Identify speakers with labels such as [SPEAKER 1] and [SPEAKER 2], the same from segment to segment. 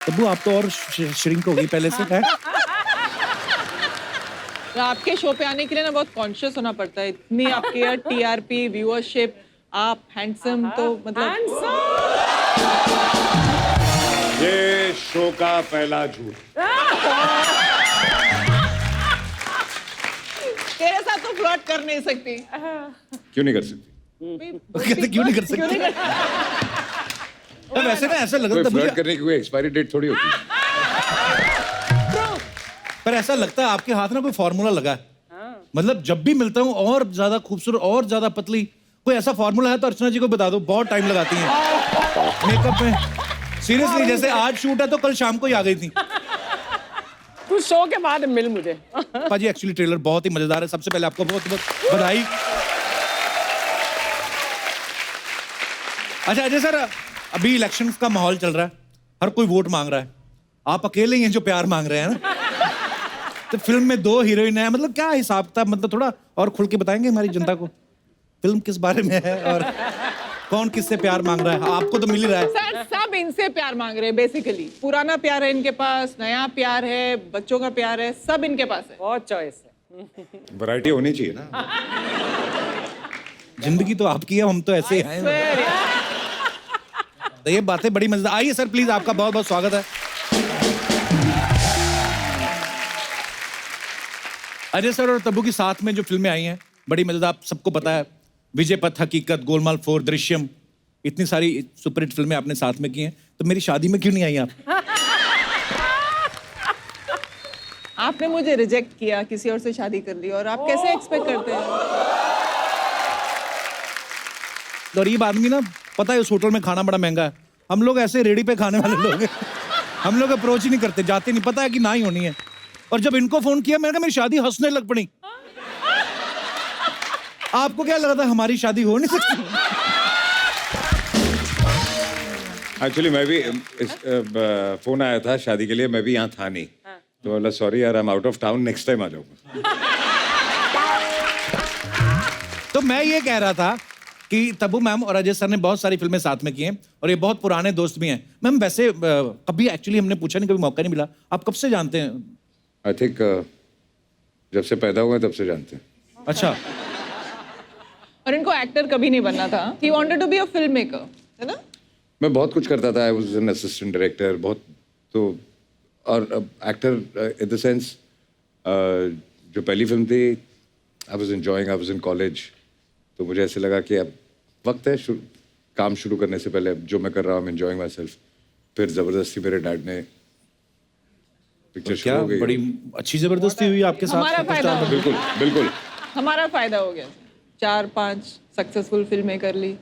[SPEAKER 1] तब्बू आप तो और श्रिंक हो गई पहले से है।
[SPEAKER 2] तो आपके शो पे आने के लिए ना बहुत कॉन्शियस होना पड़ता है। इतनी आपकी टीआरपी व्यूअरशिप, आप हैंडसम तो मतलब
[SPEAKER 3] ये शो का पहला झूठ।
[SPEAKER 2] तेरे साथ तो फ्लर्ट कर नहीं सकती।
[SPEAKER 3] क्यों नहीं कर सकती?
[SPEAKER 1] कहते क्यों नहीं कर सकते? तो वैसे ना ऐसा लगता
[SPEAKER 3] कोई
[SPEAKER 1] है
[SPEAKER 3] फ्लर्ट करने की कोई एक्सपायरी डेट थोड़ी होती है।
[SPEAKER 1] पर ऐसा लगता है आपके हाथ में कोई फॉर्मूला लगा है। मतलब जब भी मिलता हूँ और ज्यादा खूबसूरत और ज्यादा पतली, कोई ऐसा फॉर्मूला है तो अर्चना जी को बता दो, बहुत टाइम लगाती हैं मेकअप में। सीरियसली जैसे आज शूट है तो कल शाम को ही आ गई थी।
[SPEAKER 4] तू शो के बाद मिल मुझे।
[SPEAKER 1] पाजी एक्चुअली ट्रेलर बहुत ही मजेदार है। सबसे पहले आपको बहुत बहुत बधाई। अच्छा अजय सर, अभी इलेक्शंस का माहौल चल रहा है, हर कोई वोट मांग रहा है, आप अकेले ही हैं जो प्यार मांग रहे हैं ना। तो फिल्म में 2 हीरोइन है, मतलब क्या हिसाब था, मतलब थोड़ा और खुल के बताएंगे हमारी जनता को फिल्म किस बारे में है और कौन किससे प्यार मांग रहा है? आपको तो मिल ही रहा है।
[SPEAKER 2] सर सब इनसे प्यार मांग रहे हैं बेसिकली। पुराना प्यार है इनके पास, नया प्यार है, बच्चों का प्यार है, सब इनके पास है।
[SPEAKER 4] बहुत चॉइस है।
[SPEAKER 3] वैरायटी होनी चाहिए ना।
[SPEAKER 1] जिंदगी तो आपकी है, हम तो ऐसे ही हैं। तो ये बातें बड़ी मजेदार। आइए सर प्लीज, आपका बहुत बहुत स्वागत है। अजय सर और तब्बू की साथ में जो फिल्में आई हैं बड़ी मजेदार, सबको पता है। विजय पथ, हकीकत, गोलमाल 4, दृश्यम, इतनी सारी सुपरहिट फिल्में आपने साथ में की हैं। तो मेरी शादी में क्यों नहीं आई आप?
[SPEAKER 2] आपने मुझे रिजेक्ट किया, किसी और से शादी कर ली, और आप कैसे एक्सपेक्ट करते हैं?
[SPEAKER 1] गरीब आदमी ना, पता है उस होटल में खाना बड़ा महंगा है, हम लोग ऐसे रेडी पे खाने वाले लोग हैं। हम लोग अप्रोच ही नहीं करते, जाते नहीं, पता है कि ना ही होनी है। और जब इनको फोन किया मैंने कहा मेरी शादी हंसने लग पड़ी। आपको क्या लगा था हमारी शादी हो नहीं सकती?
[SPEAKER 3] एक्चुअली मैं भी फोन आया था शादी के लिए, मैं भी यहाँ था नहीं, तो बोला सॉरी यार, I am out of town, next time आ जाऊंगा।
[SPEAKER 1] तो मैं ये कह रहा था कि तब्बू मैम और अजय सर ने बहुत सारी फिल्में साथ में की हैं और ये बहुत पुराने दोस्त भी हैं। मैम वैसे कभी एक्चुअली हमने पूछा नहीं, कभी मौका नहीं मिला, आप कब से जानते हैं?
[SPEAKER 3] आई थिंक जब से पैदा हुए तब से जानते हैं।
[SPEAKER 1] अच्छा।
[SPEAKER 2] और इनको एक्टर कभी नहीं बनना था। He wanted to be a filmmaker, है ना?
[SPEAKER 3] मैं बहुत कुछ करता था, I was an assistant director, बहुत तो, और एक्टर इन द सेंस जो पहली फिल्म थी, I was enjoying, I was in college, तो मुझे ऐसे लगा कि अब वक्त है काम शुरू करने से पहले, जो मैं कर रहा हूँ, एंजॉयिंग माई सेल्फ। फिर जबरदस्ती मेरे डैड ने पिक्चर शुरू हो गई।
[SPEAKER 1] बड़ी अच्छी जबरदस्ती हुई आपके साथ?
[SPEAKER 2] हमारा फायदा हो गया।
[SPEAKER 3] बिल्कुल बिल्कुल
[SPEAKER 2] हमारा फायदा हो गया। 4-5 सक्सेसफुल फिल्में कर ली।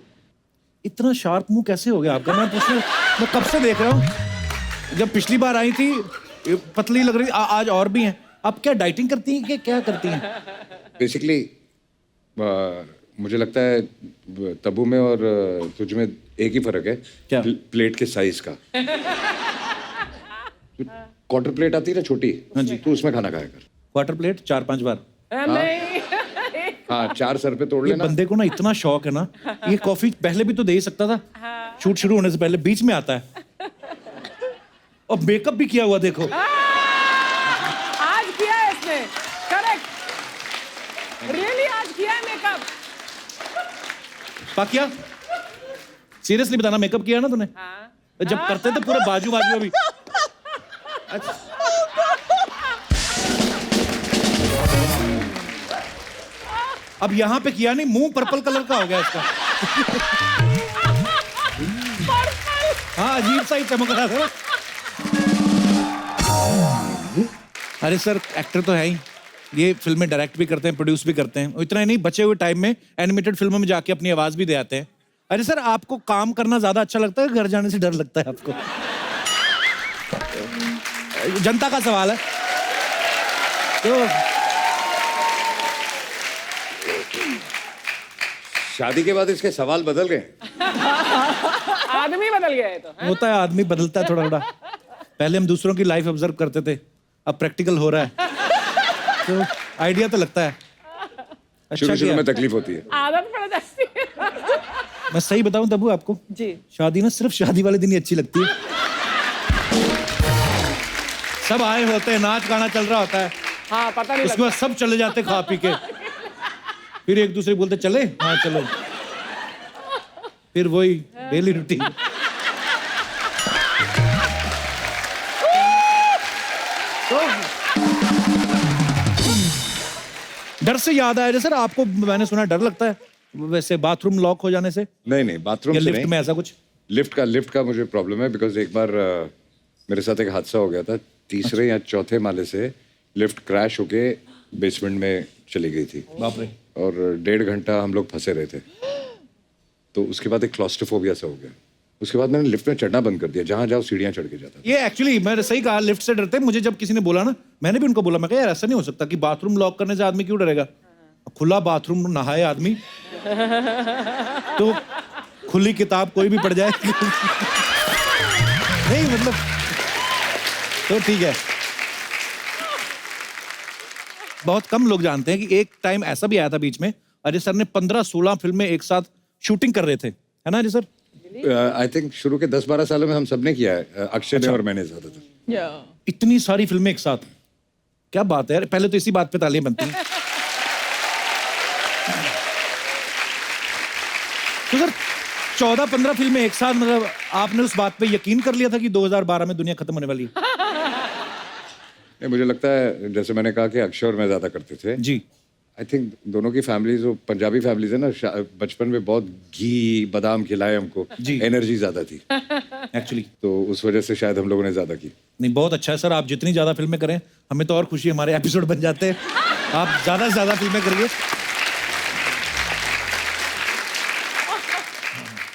[SPEAKER 1] इतना शार्प मुंह कैसे हो गया आपका? मैं कब से देख रहा हूँ। जब पिछली बार आई थी पतली लग रही, आज और भी हैं। आप क्या डाइटिंग करती हैं कि क्या करती हैं?
[SPEAKER 3] बेसिकली मुझे लगता है तब्बू में और तुझ में एक ही फर्क है।
[SPEAKER 1] क्या?
[SPEAKER 3] प्लेट के साइज का। क्वार्टर प्लेट आती है ना छोटी,
[SPEAKER 1] हाँ जी,
[SPEAKER 3] तू उसमें खाना खाया कर।
[SPEAKER 1] क्वार्टर प्लेट 4-5 बार?
[SPEAKER 4] नहीं।
[SPEAKER 3] हाँ 4 सर पे तोड़
[SPEAKER 1] ये
[SPEAKER 3] लेना।
[SPEAKER 1] बंदे को ना इतना शौक है ना, ये कॉफी पहले भी तो दे ही सकता था। शूट शुरू होने से पहले बीच में आता है और मेकअप भी किया हुआ देखो।
[SPEAKER 4] आज किया है इसने, करेक्ट, रियली आज किया है मेकअप।
[SPEAKER 1] पाकिया सीरियसली बताना, मेकअप किया ना तूने? तो जब करते थे पूरे बाजू बाजू भी। अच्छा। अब यहाँ पे किया नहीं, मुंह पर्पल कलर का हो गया इसका। हाँ अजीब सा ही चमक रहा था। अरे सर एक्टर तो है ही, ये फिल्में डायरेक्ट भी करते हैं, प्रोड्यूस भी करते हैं। इतना ही नहीं, बचे हुए टाइम में एनिमेटेड फिल्मों में जाके अपनी आवाज भी दे आते हैं। अरे सर आपको काम करना ज्यादा अच्छा लगता है, घर जाने से डर लगता है आपको? जनता का सवाल है। तो
[SPEAKER 3] शादी के बाद इसके सवाल बदल गए।
[SPEAKER 4] आदमी बदल गया है तो।
[SPEAKER 1] होता है, आदमी बदलता है थोड़ा थोड़ा। पहले हम दूसरों की लाइफ ऑब्जर्व करते थे, अब प्रैक्टिकल हो रहा है, तो आइडिया तो लगता है। अच्छा
[SPEAKER 3] शुरू में
[SPEAKER 1] किया।
[SPEAKER 3] तकलीफ होती है।
[SPEAKER 4] आदत पड़ जाती है।
[SPEAKER 1] मैं सही बताऊं तब्बू आपको,
[SPEAKER 2] जी।
[SPEAKER 1] शादी ना सिर्फ शादी वाले दिन ही अच्छी लगती है। सब आए होते हैं, नाच गाना चल रहा होता है,
[SPEAKER 4] हाँ पता नहीं
[SPEAKER 1] उसके बाद सब चले जाते खा पी के, फिर एक दूसरे को बोलते चले, हाँ चलो, फिर वही डेली रूटीन। तो डर से याद आया सर, आपको मैंने सुना डर लगता है वैसे बाथरूम लॉक हो जाने से
[SPEAKER 3] नहीं बाथरूम
[SPEAKER 1] या
[SPEAKER 3] से
[SPEAKER 1] लिफ्ट
[SPEAKER 3] नहीं।
[SPEAKER 1] में ऐसा कुछ?
[SPEAKER 3] लिफ्ट का मुझे प्रॉब्लम है बिकॉज एक बार मेरे साथ एक हादसा हो गया था। तीसरे या चौथे माले से लिफ्ट क्रैश होके बेसमेंट में चली गई थी
[SPEAKER 1] बाप रे।
[SPEAKER 3] और 1.5 घंटा हम लोग फंसे रहे थे। तो उसके बाद एक क्लॉस्ट्रोफोबिया सा हो गया। उसके बाद मैंने लिफ्ट में चढ़ना बंद कर दिया, जहां जाओ सीढ़ियां चढ़ के जाता था।
[SPEAKER 1] ये एक्चुअली मैंने सही कहा, लिफ्ट से डरते हैं। मुझे जब किसी ने बोला ना, मैंने भी उनको बोला, मैं कहा यार ऐसा नहीं हो सकता कि बाथरूम लॉक करने से आदमी क्यों डरेगा, खुला बाथरूम नहाए आदमी तो खुली किताब कोई भी पढ़ जाए नहीं मतलब, तो ठीक है। बहुत कम लोग जानते हैं कि एक टाइम ऐसा भी आया था बीच में, अजय सर ने 15-16 फिल्में एक साथ शूटिंग कर रहे थे, है ना अजय सर?
[SPEAKER 3] आई थिंक शुरू के 10-12 सालों में हम सब ने किया है, अक्षय ने और मैंने ज्यादातर।
[SPEAKER 2] या
[SPEAKER 1] इतनी सारी फिल्में एक साथ, क्या बात है यार। पहले तो इसी बात पे तालियां बनती हैं। तो सर 14-15 फिल्में एक साथ, मतलब आपने उस बात पे यकीन कर लिया था कि 2012 में दुनिया खत्म होने वाली है?
[SPEAKER 3] नहीं, मुझे लगता है जैसे मैंने कहा कि अक्षय और मैं ज्यादा करते थे
[SPEAKER 1] जी।
[SPEAKER 3] आई थिंक दोनों की फैमिलीज, वो पंजाबी फैमिलीज है ना, बचपन में बहुत घी बादाम खिलाए हमको,
[SPEAKER 1] जी।
[SPEAKER 3] एनर्जी ज्यादा थी
[SPEAKER 1] एक्चुअली
[SPEAKER 3] तो उस वजह से शायद हम लोगों ने ज्यादा की।
[SPEAKER 1] नहीं, बहुत अच्छा है सर, आप जितनी ज्यादा फिल्में करें हमें तो और खुशी, हमारे एपिसोड बन जाते हैं। आप ज्यादा से ज्यादा फिल्में करिए।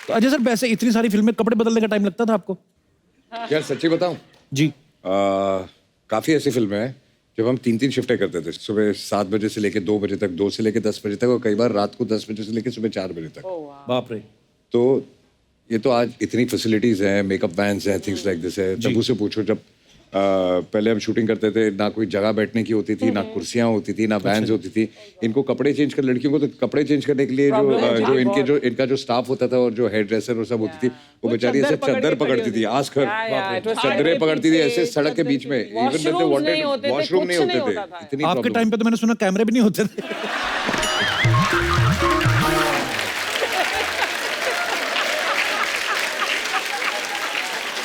[SPEAKER 1] तो अजय सर वैसे इतनी सारी फिल्में, कपड़े बदलने का टाइम लगता था आपको?
[SPEAKER 3] यार सच्ची बताऊं,
[SPEAKER 1] जी।
[SPEAKER 3] काफी ऐसी फिल्में हैं जब हम 3-3 शिफ्टें करते थे, सुबह 7 बजे से लेके 2 बजे तक, 2 से लेके 10 बजे तक, और कई बार रात को 10 बजे से लेके सुबह 4 बजे तक।
[SPEAKER 1] बाप रे।
[SPEAKER 3] तो ये तो आज इतनी फैसिलिटीज हैं, मेकअप वैन्स हैं, थिंग्स लाइक दिस है। तब उसे पूछो जब पहले हम शूटिंग करते थे, ना कोई जगह बैठने की होती थी, ना कुर्सियां होती थी, ना वैन्स होती थी। इनको कपड़े चेंज कर, लड़कियों को तो कपड़े चेंज करने के लिए जो इनका जो स्टाफ होता था और जो हेयर ड्रेसर और सब होती थी, वो बेचारी ऐसे चादर पकड़ती थी, आस्कर चादरें पकड़ती थी ऐसे सड़क के बीच में। इवन वॉशरूम नहीं होते थे। इतनी
[SPEAKER 1] आपके
[SPEAKER 3] प्रॉब्लम।
[SPEAKER 1] टाइम पे तो मैंने सुना कैमरे भी नहीं होते थे।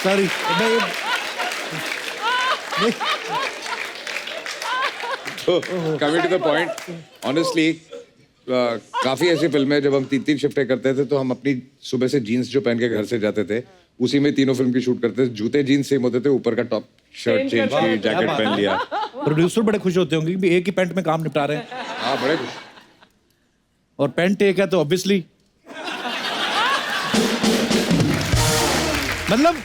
[SPEAKER 1] Sorry
[SPEAKER 3] coming to the point, honestly काफी ऐसी फिल्में जब हम 3-3 शिफ्टें करते थे, तो हम अपनी सुबह से जीन्स जो पहन के घर से जाते थे, उसी में तीनों फिल्म की शूट करते थे। जूते जीन्स सेम होते थे, ऊपर का टॉप शर्ट चेंज की, जैकेट पहन लिया।
[SPEAKER 1] प्रोड्यूसर बड़े खुश होते होंगे कि एक ही पैंट में काम निपटा रहे हैं,
[SPEAKER 3] हाँ बड़े खुश।
[SPEAKER 1] और पैंट एक है तो ऑब्वियसली मतलब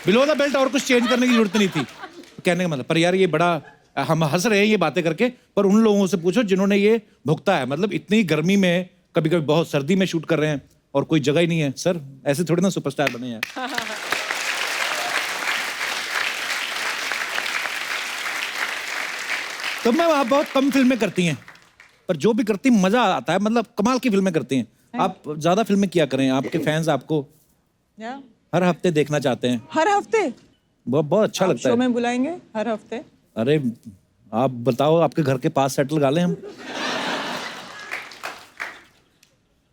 [SPEAKER 1] बिलो द बेल्ट और कुछ चेंज करने की जरूरत नहीं थी, कहने का मतलब। पर यार ये बड़ा, हम हंस रहे हैं ये बातें करके, पर उन लोगों से पूछो जिन्होंने ये भुगता है। मतलब इतनी गर्मी में, कभी कभी बहुत सर्दी में शूट कर रहे हैं और कोई जगह ही नहीं है। सर ऐसे थोड़ी ना सुपरस्टार बने यार। तो मैं आप बहुत कम फिल्में करती हैं, पर जो भी करती मजा आता है, मतलब कमाल की फिल्में करती हैं आप। ज्यादा फिल्में किया करें, आपके फैंस आपको
[SPEAKER 2] या
[SPEAKER 1] हर हफ्ते देखना चाहते हैं।
[SPEAKER 2] हर हफ्ते
[SPEAKER 1] बहुत बहुत अच्छा लगता
[SPEAKER 2] शो
[SPEAKER 1] है।
[SPEAKER 2] में बुलाएंगे हर हफ्ते?
[SPEAKER 1] अरे आप बताओ, आपके घर के पास सेटल गा लें हम।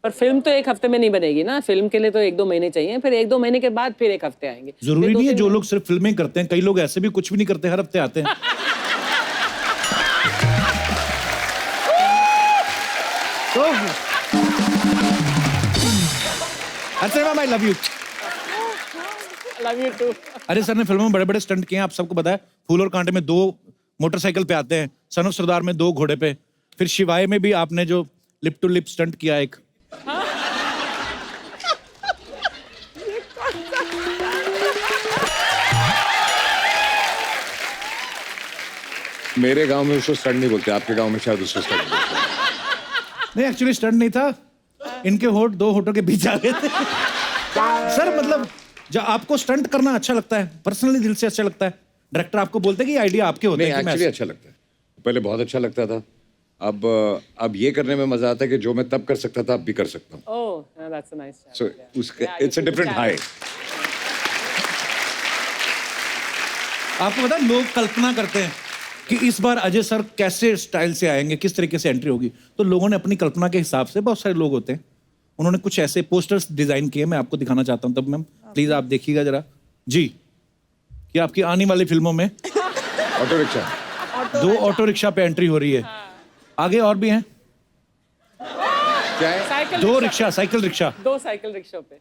[SPEAKER 4] पर फिल्म तो एक हफ्ते में नहीं बनेगी ना, फिल्म के लिए तो 1-2 महीने चाहिए, फिर 1-2 महीने के बाद फिर एक हफ्ते आएंगे।
[SPEAKER 1] जरूरी नहीं है जो लोग सिर्फ फिल्में करते हैं, कई लोग ऐसे भी कुछ भी नहीं करते, हर हफ्ते आते हैं। तो अच्छा ma'am, I love you.
[SPEAKER 4] Love you too.
[SPEAKER 1] अरे सर ने फिल्मों में बड़े बड़े स्टंट किए हैं, आप सबको पता है। फूल और कांटे में 2 मोटरसाइकिल पे आते हैं, सन ऑफ सरदार में 2 घोड़े पे, फिर शिवाय में भी आपने जो लिप टू लिप स्टंट किया एक।
[SPEAKER 3] मेरे गांव में उसको स्टंट नहीं बोलते, आपके गांव में शायद उसको स्टंट बोलते हैं।
[SPEAKER 1] नहीं एक्चुअली स्टंट नहीं था, इनके होठ 2 होठों के बीच आ गए थे। सर मतलब जब आपको स्टंट करना अच्छा लगता है, पर्सनली दिल से अच्छा लगता है, डायरेक्टर आपको बोलते हैं कि आइडिया आपके होते
[SPEAKER 3] नहीं,
[SPEAKER 1] हैं कि मैं
[SPEAKER 3] एक्चुअली अच्छा लगता है। पहले बहुत अच्छा लगता था, अब ये करने में मजा आता है कि जो मैं तब कर सकता था अब भी कर सकता हूँ।
[SPEAKER 4] Oh that's a nice.
[SPEAKER 3] सो उसका इट्स अ डिफरेंट हाई।
[SPEAKER 1] आपको पता है लोग कल्पना करते हैं कि इस बार अजय सर कैसे स्टाइल से आएंगे, किस तरीके से एंट्री होगी, तो लोगों ने अपनी कल्पना के हिसाब से, बहुत सारे लोग होते हैं, उन्होंने कुछ ऐसे पोस्टर्स डिजाइन किए, मैं आपको दिखाना चाहता हूँ। तब मैम प्लीज आप देखिएगा जरा जी, कि आपकी आने वाली फिल्मों में
[SPEAKER 3] ऑटो रिक्शा,
[SPEAKER 1] 2 ऑटो रिक्शा पे एंट्री हो रही है। आगे और भी हैं,
[SPEAKER 3] क्या है?
[SPEAKER 4] Cycle
[SPEAKER 1] 2 rickshaw, cycle rickshaw
[SPEAKER 4] 2 cycle रिक्शों पे।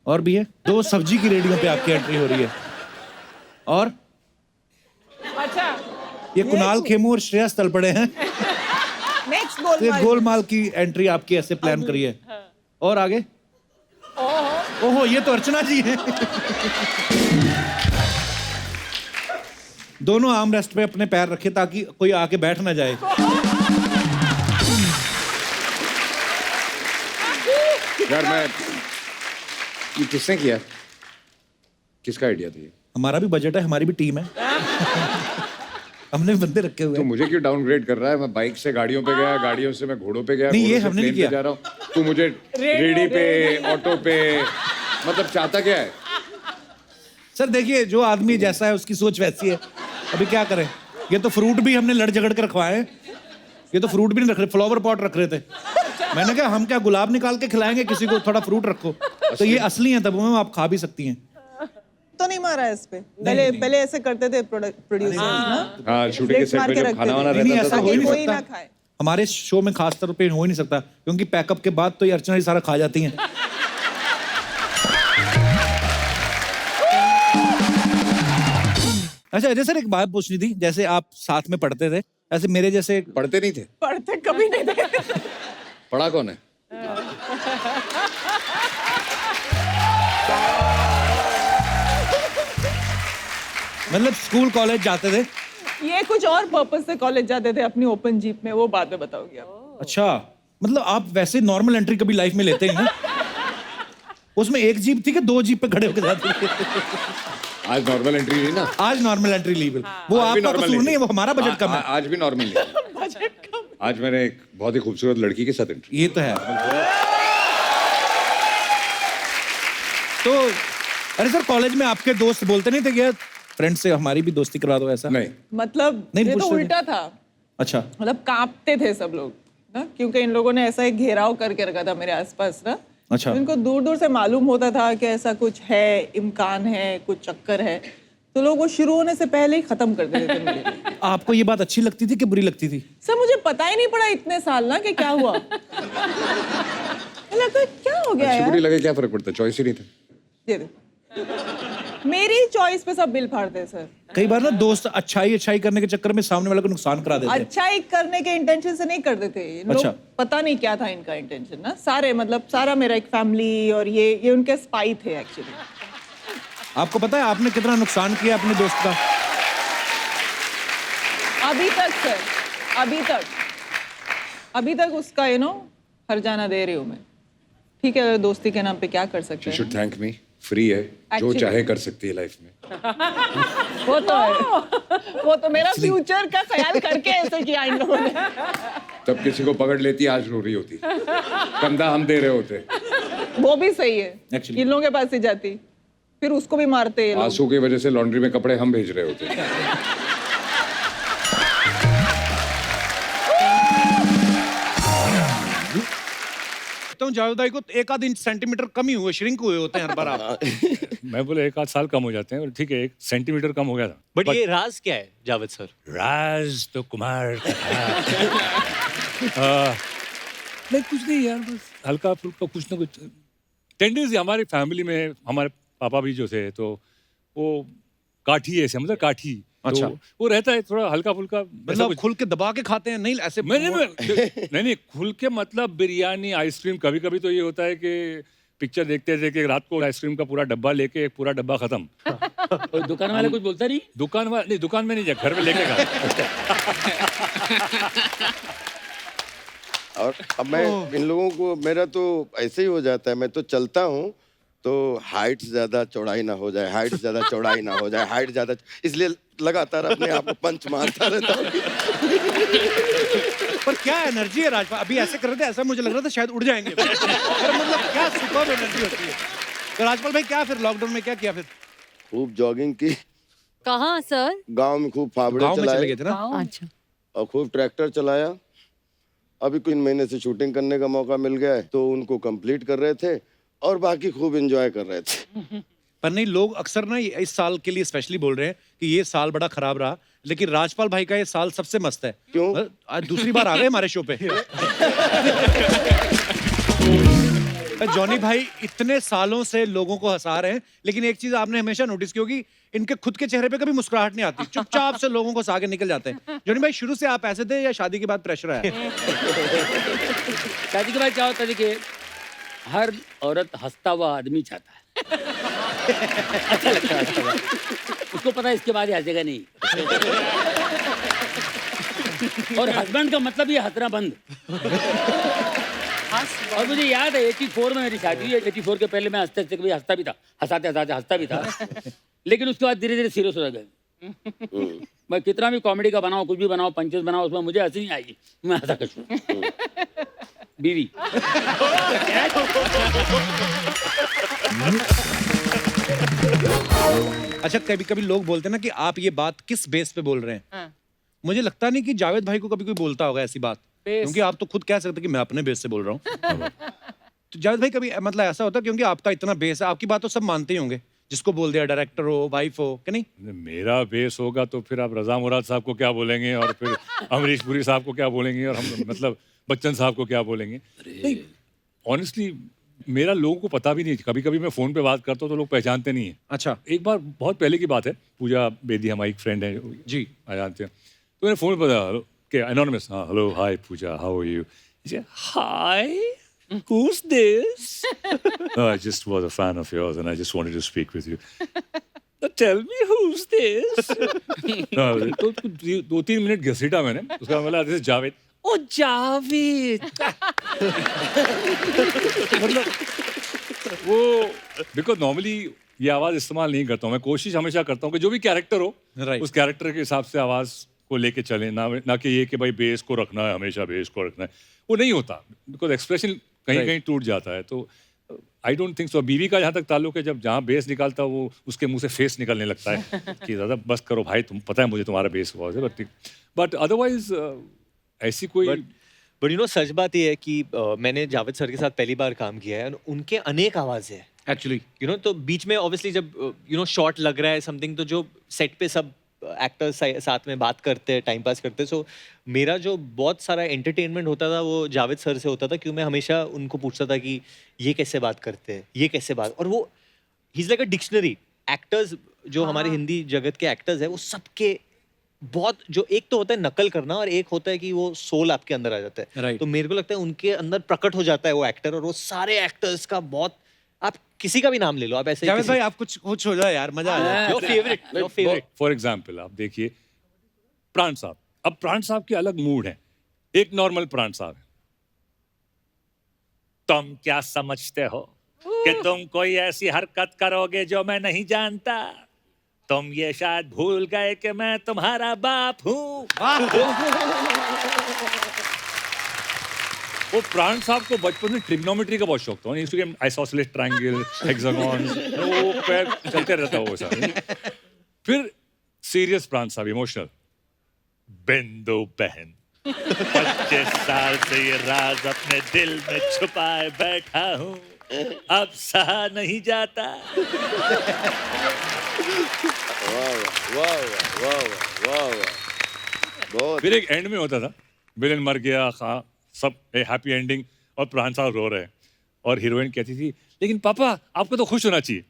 [SPEAKER 1] और भी है, 2 सब्जी की रेडियो पे आपकी एंट्री हो रही है। और
[SPEAKER 4] अच्छा,
[SPEAKER 1] ये कुणाल खेमू और श्रेयस तलपड़े हैं,
[SPEAKER 2] नेक्स्ट
[SPEAKER 1] ये
[SPEAKER 2] गोलमाल।
[SPEAKER 1] गोलमाल की एंट्री आपकी ऐसे प्लान करी है। और आगे, ओहो ये तो अर्चना जी हैं। दोनों आर्म रेस्ट पे अपने पैर रखे ताकि कोई आके बैठ ना जाए।
[SPEAKER 3] यार मैं, ये किसने किया, किसका आइडिया था ये?
[SPEAKER 1] हमारा भी बजट है, हमारी भी टीम है, हमने भी बंदे रखे हुए
[SPEAKER 3] तो
[SPEAKER 1] हैं।
[SPEAKER 3] मुझे क्यों डाउनग्रेड कर रहा है? मैं बाइक से गाड़ियों पे गया, गाड़ियों से मैं घोड़ों पे गया,
[SPEAKER 1] नहीं, ये
[SPEAKER 3] घोड़ों से
[SPEAKER 1] हमने नहीं
[SPEAKER 3] प्लेन पे
[SPEAKER 1] किया।
[SPEAKER 3] जा रहा हूँ, तू मुझे रेडी पे, ऑटो पे, मतलब चाहता क्या है?
[SPEAKER 1] सर देखिए, जो आदमी जैसा है उसकी सोच वैसी है, अभी क्या करें। ये तो फ्रूट भी हमने लड़ झगड़ कर रखवाए हैं, ये तो फ्रूट भी नहीं रख रहे, फ्लावर पॉट रख रहे थे। मैंने कहा हम क्या गुलाब निकाल के खिलाएंगे किसी को, थोड़ा फ्रूट रखो। तो ये असली है, तब मैम आप खा भी सकती हैं।
[SPEAKER 2] तो नहीं मारा है इस पे, पहले ऐसे करते थे प्रोड्यूसर्स ना,
[SPEAKER 3] हाँ, शूटिंग के
[SPEAKER 2] Plates
[SPEAKER 3] सेट
[SPEAKER 2] मार
[SPEAKER 3] पे
[SPEAKER 2] के
[SPEAKER 3] जब
[SPEAKER 2] रखते
[SPEAKER 3] खाना वाना
[SPEAKER 2] थे।
[SPEAKER 1] नहीं,
[SPEAKER 3] रहता
[SPEAKER 1] ऐसा
[SPEAKER 3] था
[SPEAKER 1] हो ही
[SPEAKER 3] तो
[SPEAKER 1] नहीं
[SPEAKER 2] कोई
[SPEAKER 1] सकता।
[SPEAKER 2] ना खाए।
[SPEAKER 1] हमारे शो में खास तौर पे हो ही नहीं सकता, क्योंकि पैकअप के बाद तो ये अर्चना ही सारा खा जाती हैं। अच्छा अजय सर, एक बात पूछनी थी, जैसे आप साथ में पढ़ते थे, ऐसे मेरे जैसे
[SPEAKER 3] पढ़ते नहीं थे?
[SPEAKER 2] पढ़ते कभी नहीं थे।
[SPEAKER 3] पढ़ा कौन है?
[SPEAKER 1] मतलब स्कूल कॉलेज जाते थे।
[SPEAKER 2] ये कुछ और पर्पस से कॉलेज जाते थे अपनी ओपन जीप में, वो बाद में बताओगे आप।
[SPEAKER 1] अच्छा, मतलब आप वैसे नॉर्मल एंट्री कभी लाइफ में लेते हैं ना? उसमें 1 जीप थी कि 2 जीप पे खड़े होकर जाते थे?
[SPEAKER 3] आज नॉर्मल एंट्री नहीं ना,
[SPEAKER 1] आज नॉर्मल एंट्री ली वो
[SPEAKER 3] आज भी
[SPEAKER 1] आपका
[SPEAKER 3] normal
[SPEAKER 1] कसूर नहीं है, वो
[SPEAKER 3] थी।
[SPEAKER 1] हमारा बजट कम है।
[SPEAKER 3] आज भी नॉर्मल नहीं। आज मैंने एक बहुत ही खूबसूरत लड़की के साथ एंट्री।
[SPEAKER 1] ये तो है। तो अरे सर, कॉलेज में आपके दोस्त बोलते नहीं थे कि फ्रेंड से हमारी भी दोस्ती करवा दो, ऐसा?
[SPEAKER 3] नहीं,
[SPEAKER 2] मतलब
[SPEAKER 1] नहीं
[SPEAKER 2] ये तो
[SPEAKER 1] पूछते थे।
[SPEAKER 2] उल्टा था,
[SPEAKER 1] अच्छा,
[SPEAKER 2] मतलब कांपते थे सब लोग ना, क्योंकि इन लोगों ने ऐसा एक घेराव करके रखा था मेरे आसपास ना।
[SPEAKER 1] अच्छा।
[SPEAKER 2] इनको दूर दूर से मालूम होता था कि ऐसा कुछ है, इम्कान है, कुछ चक्कर है, तो लोग वो शुरू होने से पहले ही खत्म कर देते थे मेरे लिए।
[SPEAKER 1] आपको ये बात अच्छी लगती थी कि बुरी लगती थी?
[SPEAKER 2] सर मुझे पता ही नहीं पड़ा इतने साल ना कि क्या हुआ। मुझे लगा क्या हो गया
[SPEAKER 3] अच्छी
[SPEAKER 2] यार।
[SPEAKER 3] बुरी लगे क्या फर्क पड़ता, चॉइस ही नहीं था।
[SPEAKER 2] ये देखो, मेरी चॉइस पे सब बिल फाड़ते हैं सर।
[SPEAKER 1] कई बार ना दोस्त अच्छाई करने के चक्कर में सामने वाले को नुकसान करा देते हैं।
[SPEAKER 2] अच्छाई करने के इंटेंशन से नहीं करते थे इन लोग।
[SPEAKER 1] अच्छा।
[SPEAKER 2] पता नहीं क्या था इनका इंटेंशन ना, सारे मतलब सारा मेरा एक फैमिली और ये उनके स्पाई थे एक्चुअली।
[SPEAKER 1] आपको पता है आपने कितना नुकसान किया अपने दोस्त का?
[SPEAKER 2] अभी तक सर, अभी तक उसका हर जाना दे रही हूँ मैं। ठीक है, दोस्ती के नाम पे क्या कर सकते
[SPEAKER 3] You
[SPEAKER 2] हैं।
[SPEAKER 3] should thank me, फ्री है, जो
[SPEAKER 2] Actually.
[SPEAKER 3] चाहे कर सकती है लाइफ में।
[SPEAKER 2] वो तो है, वो तो मेरा फ्यूचर का ख्याल करके ऐसे किया इन लोगों ने।
[SPEAKER 3] तब किसी को पकड़ लेती, आज रो रही होती, कंधा हम दे रहे होते,
[SPEAKER 2] वो भी सही है,
[SPEAKER 1] Actually.
[SPEAKER 2] इन लोगों के पास ही जाती, फिर उसको भी मारते ये लोग।
[SPEAKER 3] आंसू की वजह से लॉन्ड्री में कपड़े हम भेज रहे होते।
[SPEAKER 1] तो जावेद भाई को 1-2 सेंटीमीटर कम ही हुए, श्रिंक हुए होते हैं हर बार आप।
[SPEAKER 5] मैं बोले 1-8 साल कम हो जाते हैं, और ठीक है 1 सेंटीमीटर कम हो गया था।
[SPEAKER 6] बट ये राज क्या है जावेद सर?
[SPEAKER 5] राज तो कुमार का था। नहीं कुछ नहीं यार, बस हल्का फुल्का कुछ ना कुछ टेंडेंसी हमारी फैमिली में। हमारे पापा भी जो थे तो वो काठी ऐसे, मतलब काठी।
[SPEAKER 1] अच्छा।
[SPEAKER 5] तो वो रहता है थोड़ा हल्का फुल्का,
[SPEAKER 1] मतलब खुल के दबा के खाते हैं? नहीं ऐसे
[SPEAKER 5] नहीं खुल के मतलब बिरयानी, आइसक्रीम। कभी कभी तो ये होता है कि पिक्चर देखते थे कि रात को आइसक्रीम का पूरा डब्बा लेके, एक पूरा डब्बा खत्म।
[SPEAKER 4] और दुकान वाले कुछ बोलता नहीं?
[SPEAKER 5] दुकान वाले नहीं, दुकान में नहीं, घर में लेके गया।
[SPEAKER 7] और अब मैं इन लोगों को, मेरा तो ऐसे ही हो जाता है, मैं तो चलता हूँ तो हाइट ज्यादा चौड़ाई ना हो जाए, हाइट ज्यादा चौड़ाई ना हो जाए, हाइट ज्यादा, इसलिए लगातार अपने आप को पंच मारता रहता हूँ।
[SPEAKER 1] पर क्या एनर्जी है राजपाल, अभी ऐसे कर रहे थे, ऐसा मुझे लग रहा था शायद उड़ जाएंगे। पर मतलब क्या सुपर्ब एनर्जी होती है। तो राजपाल भाई क्या फिर लॉकडाउन में क्या किया फिर?
[SPEAKER 7] खूब जॉगिंग की।
[SPEAKER 8] कहाँ सर?
[SPEAKER 7] गांव में खूब फावड़े
[SPEAKER 1] गांव में चले
[SPEAKER 7] चलाए
[SPEAKER 1] गए थे ना?
[SPEAKER 8] अच्छा।
[SPEAKER 7] और खूब ट्रैक्टर चलाया। अभी कुछ महीने से शूटिंग करने का मौका मिल गया है, तो उनको कंप्लीट कर रहे थे और बाकी खूब एंजॉय कर रहे थे।
[SPEAKER 1] पर नहीं, लोग अक्सर ना इस साल के लिए स्पेशली बोल रहे हैं कि ये साल बड़ा खराब रहा, लेकिन राजपाल भाई का ये साल सबसे मस्त है।
[SPEAKER 7] क्यों?
[SPEAKER 1] आज दूसरी बार आ गए हमारे शो पे। जॉनी भाई इतने सालों से लोगों को हंसा रहे हैं, लेकिन एक चीज आपने हमेशा नोटिस की होगी, इनके खुद के चेहरे पे कभी मुस्कुराहट नहीं आती, चुपचाप से लोगों को हंसा के निकल जाते हैं। जॉनी भाई, शुरू से आप ऐसे थे या शादी के बाद प्रेशर आया?
[SPEAKER 9] शादी के बाद क्या होता है कि हर औरत हंसता हुआ आदमी चाहता है। अच्छा लगता है हंसता हुआ। उसको पता है इसके बाद ये हंसेगा नहीं। और हस्बैंड का मतलब ये हंसना बंद। और मुझे याद है 84 में मेरी शादी हुई है। 84 के पहले मैं हंसते कभी हंसता भी था, हंसाते हंसाते हंसता भी था, लेकिन उसके बाद धीरे धीरे सीरियस हो गए। मैं कितना भी कॉमेडी का बनाऊं, कुछ भी बनाऊं, पंचेस बनाऊं, उसमें मुझे हंसी नहीं आएगी, मैं हंसा कर छोड़ूं। बीवी
[SPEAKER 1] अच्छा, कभी कभी लोग बोलते हैं ना कि आप ये बात किस बेस पे बोल रहे हैं। मुझे लगता नहीं कि जावेद भाई को कभी कोई बोलता होगा ऐसी बात, क्योंकि आप तो खुद कह सकते कि मैं अपने बेस से बोल रहा हूँ। तो जावेद भाई, कभी मतलब ऐसा होता है, क्योंकि आपका इतना बेस है, आपकी बात तो सब मानते ही होंगे, जिसको बोल दिया, डायरेक्टर हो, वाइफ हो, कि नहीं?
[SPEAKER 5] मेरा बेस होगा तो फिर आप रजा मुराद साहब को क्या बोलेंगे, और फिर अमरीश पुरी साहब को क्या बोलेंगे, और हम मतलब बच्चन साहब को क्या बोलेंगे। नहीं, ऑनेस्टली मेरा लोगों को पता भी नहीं। कभी कभी मैं फोन पे बात करता हूँ तो लोग पहचानते नहीं है।
[SPEAKER 1] अच्छा।
[SPEAKER 5] एक बार बहुत पहले की बात है, पूजा बेदी हमारी एक फ्रेंड है
[SPEAKER 1] जी,
[SPEAKER 5] जानते हैं, तो मैंने फोन पे बताया कि एनोनिमस, हाँ, hello, hi Pooja, how are you? Hi, who's this? No, I just was a fan of yours and I just wanted to speak with you. Tell me who's this? No, तो 2-3 minute घसीटा मैंने, उसका बोला this is Javed. ओ जावेद। मतलब वो because normally ये आवाज इस्तेमाल नहीं करता हूँ मैं। कोशिश हमेशा करता हूँ कि जो भी कैरेक्टर हो, उस कैरेक्टर के हिसाब से आवाज को लेके चले, ना कि ये कि भाई बेस को रखना है, हमेशा बेस को रखना है। वो नहीं होता, बिकॉज एक्सप्रेशन कहीं कहीं टूट जाता है। तो आई डोंट थिंक सो। बीवी का जहाँ तक ताल्लुक है, जब जहाँ बेस निकालता है वो उसके मुंह से फेस निकलने लगता है कि दादा बस करो भाई, तुम पता है मुझे तुम्हारा बेस बहुत है। बट अदरवाइज ऐसी कोई
[SPEAKER 6] बट यू नो, सच बात ये है कि मैंने जावेद सर के साथ पहली बार काम किया है, उनके अनेक आवाज़ है
[SPEAKER 1] एक्चुअली,
[SPEAKER 6] यू नो। तो बीच में ऑब्वियसली जब यू नो शॉट लग रहा है समथिंग, तो जो सेट पे सब एक्टर्स साथ में बात करते हैं, टाइम पास करते हैं। सो मेरा जो बहुत सारा एंटरटेनमेंट होता था वो जावेद सर से होता था, क्योंकि मैं हमेशा उनको पूछता था कि ये कैसे बात करते हैं, ये कैसे बात, और वो he is like a dictionary. Actors जो हमारे हिंदी जगत के एक्टर्स हैं, वो सबके बहुत, जो एक तो होता है नकल करना और एक होता है कि वो सोल आपके अंदर आ जाता है।
[SPEAKER 1] Right.
[SPEAKER 6] तो मेरे को लगता है उनके अंदर प्रकट हो जाता है वो एक्टर, और वो सारे एक्टर्स का बहुत, आप किसी का भी नाम ले लो, आप ऐसे
[SPEAKER 1] जावेद भाई आप कुछ हो जाए यार, मजा आ जाए।
[SPEAKER 6] Your favourite.
[SPEAKER 5] फॉर एग्जाम्पल आप देखिए प्राण साहब। अब प्राण साहब के अलग मूड है, एक नॉर्मल प्राण साहब है। तुम क्या समझते हो कि तुम कोई ऐसी हरकत करोगे जो मैं नहीं जानता? तुम ये शायद भूल गए कि मैं तुम्हारा बाप हूँ। वो प्राण साहब को बचपन में ट्रिग्नोमेट्री का बहुत शौक था। आइसोसेलेस ट्रायंगल, हेक्सागन, वो पैर चलते रहता वो साहब। फिर सीरियस प्राण साहब, इमोशनल। बिंदु बहन 25 साल से ये राज अपने दिल में छुपाए बैठा हूँ, अब सहा नहीं जाता। फिर एक एंड में होता था, विलेन मर गया, सब हैप्पी एंडिंग, और प्राण साहब रो रहे हैं, और हीरोइन कहती थी लेकिन पापा आपको तो खुश होना चाहिए।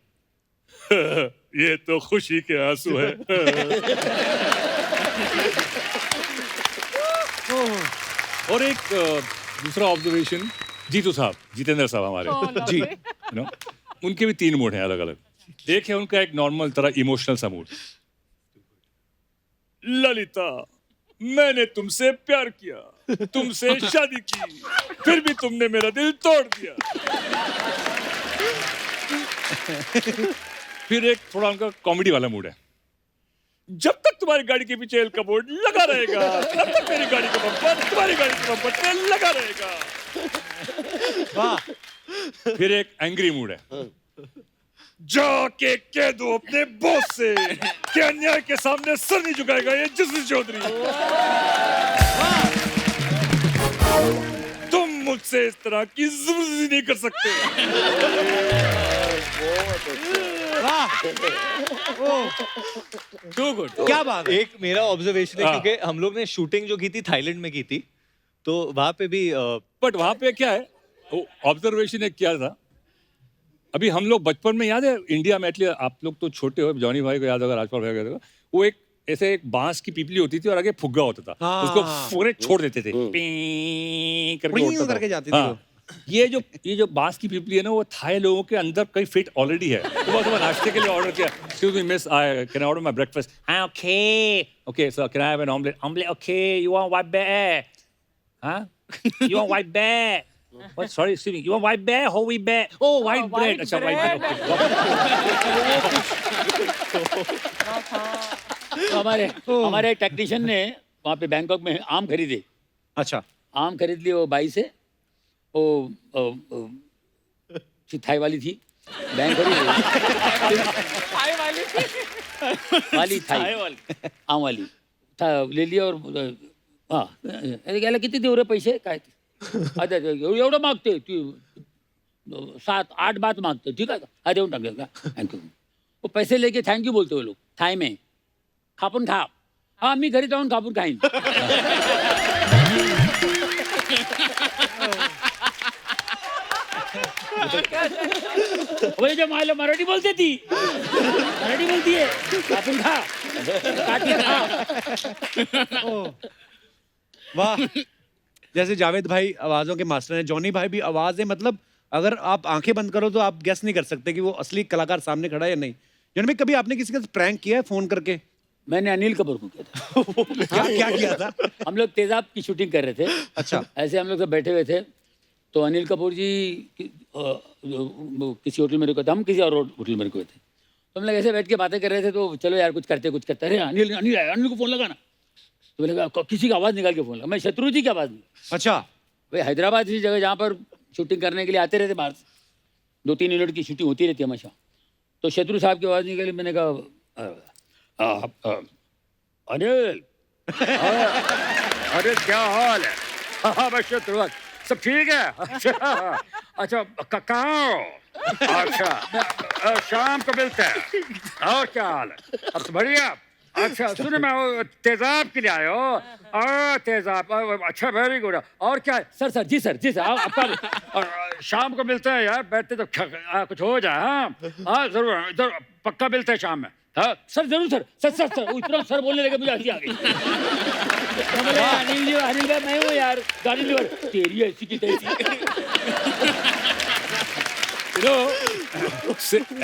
[SPEAKER 5] ये तो खुशी के आंसू है। और एक दूसरा ऑब्जर्वेशन, जीतू साहब, जितेंद्र साहब हमारे जी, यू नो, उनके भी 3 मूड हैं अलग अलग। एक है उनका एक नॉर्मल तरह इमोशनल सा मूड। ललिता, मैंने तुमसे प्यार किया, तुमसे शादी की, फिर भी तुमने मेरा दिल तोड़ दिया। फिर एक थोड़ा उनका कॉमेडी वाला मूड है। जब तक तुम्हारी गाड़ी के पीछे एल कबोर्ड लगा रहेगा, तब तक मेरी गाड़ी का बम्पर तुम्हारी गाड़ी के बम्पर पे लगा रहेगा। वाह। फिर एक एंग्री मूड है। जाके कह दो अपने बॉस से कि अन्याय के सामने सर नहीं झुकाएगा ये जस्टिस चौधरी। तुम मुझसे इस तरह की जबरदस्ती नहीं कर सकते।
[SPEAKER 1] टू गुड, क्या बात है।
[SPEAKER 6] एक मेरा ऑब्जर्वेशन है
[SPEAKER 5] हाँ।
[SPEAKER 6] क्योंकि हम लोग ने शूटिंग जो की थी थाईलैंड में की थी, तो वहां पे भी
[SPEAKER 5] बट वहां पे क्या है, ऑब्जर्वेशन एक क्या था, अभी हम लोग बचपन में याद है इंडिया में, एटलीस्ट आप लोग तो छोटे हो, जॉनी भाई को याद होगा, राजपाल भाई को याद होगा, वो एक ऐसे एक बांस की पीपली होती थी और आगे फुग्गा होता था, उसको पूरे छोड़ देते थे, पीं करके उड़ता था।
[SPEAKER 1] करके जाती थी
[SPEAKER 5] हाँ।
[SPEAKER 1] वो।
[SPEAKER 5] ये जो बांस की पीपली है ना, वो थाई लोगों के अंदर कहीं फिट ऑलरेडी है। सुबह नाश्ते के लिए ऑर्डर किया, excuse me miss, I can I order my breakfast, okay okay sir, can I have an omelette, okay, you want white bear, हां, you want white bear, what, sorry, excuse me, you want white bear, whole wheat bear, oh white bread, अच्छा white bread,
[SPEAKER 9] तो हमारे technician ने वहाँ पे Bangkok में आम खरीदे।
[SPEAKER 1] अच्छा,
[SPEAKER 9] आम खरीद लिए वो बाई से, वो थाई वाली थी, बैंक वाली थाई आम वाली था, ले लिया और हाँ गेला किती देऊ रे पैसे काय ते? अच्छा एवढं मागते 7-8 बात मागते, ठीक आहे का, हा देऊन टाकले का, थँक्यू। वो पैसे लेके थँक्यू बोलते वो लोग थाई में, खापून खा, हाँ मी घरी जाऊन खापून खाईन। वही जो मायला मराठी बोलते ती, मराठी बोलतीये, खापून खा, काट के खा।
[SPEAKER 1] वाह। जैसे जावेद भाई आवाजों के मास्टर हैं, जॉनी भाई भी आवाज है, मतलब अगर आप आंखें बंद करो तो आप गेस नहीं कर सकते कि वो असली कलाकार सामने खड़ा है या नहीं। जॉनी भाई, कभी आपने किसी का प्रैंक किया है फोन करके?
[SPEAKER 9] मैंने अनिल कपूर को किया था।
[SPEAKER 1] क्या किया था?
[SPEAKER 9] हम लोग तेजाब की शूटिंग कर रहे थे।
[SPEAKER 1] अच्छा।
[SPEAKER 9] ऐसे हम लोग सब बैठे हुए थे, तो अनिल कपूर जी किसी होटल में रुके थे, हम किसी और होटल में रुके थे, तो हम लोग ऐसे बैठ के बातें कर रहे थे, तो चलो यार कुछ करते, अरे अनिल अनिल अनिल को फोन लगा ना, तो मैंने कहा किसी की आवाज़ निकाल के फोन लगा, मैं शत्रु जी की आवाज़ नहीं।
[SPEAKER 1] अच्छा।
[SPEAKER 9] भाई हैदराबाद जैसी जगह जहाँ पर शूटिंग करने के लिए आते रहते बाहर से, 2-3 मिनट की शूटिंग होती रहती है हमेशा, तो शत्रु साहब की आवाज़ निकली, मैंने कहा अनिल, अरे क्या हाल है? हाँ बस शत्रु, सब ठीक है? अच्छा कहाँ हो? अच्छा शाम को मिलते हैं, और क्या हाल है? अब तो बढ़िया। अच्छा सुने, मैं वो तेजाब के लिए आया हो, तेजाब, अच्छा वेरी गुड, और क्या? सर जी सर आपका शाम को मिलते हैं यार, बैठते तो कुछ हो जाए। हाँ जरूर, इधर पक्का मिलते हैं शाम में। हाँ सर जरूर सर इतना सर बोलने लगे, मुझे हंसी आ गई। अनिल भाई मैं हूँ यार, गाड़ी लीवर तेरी ऐसी की तैसी।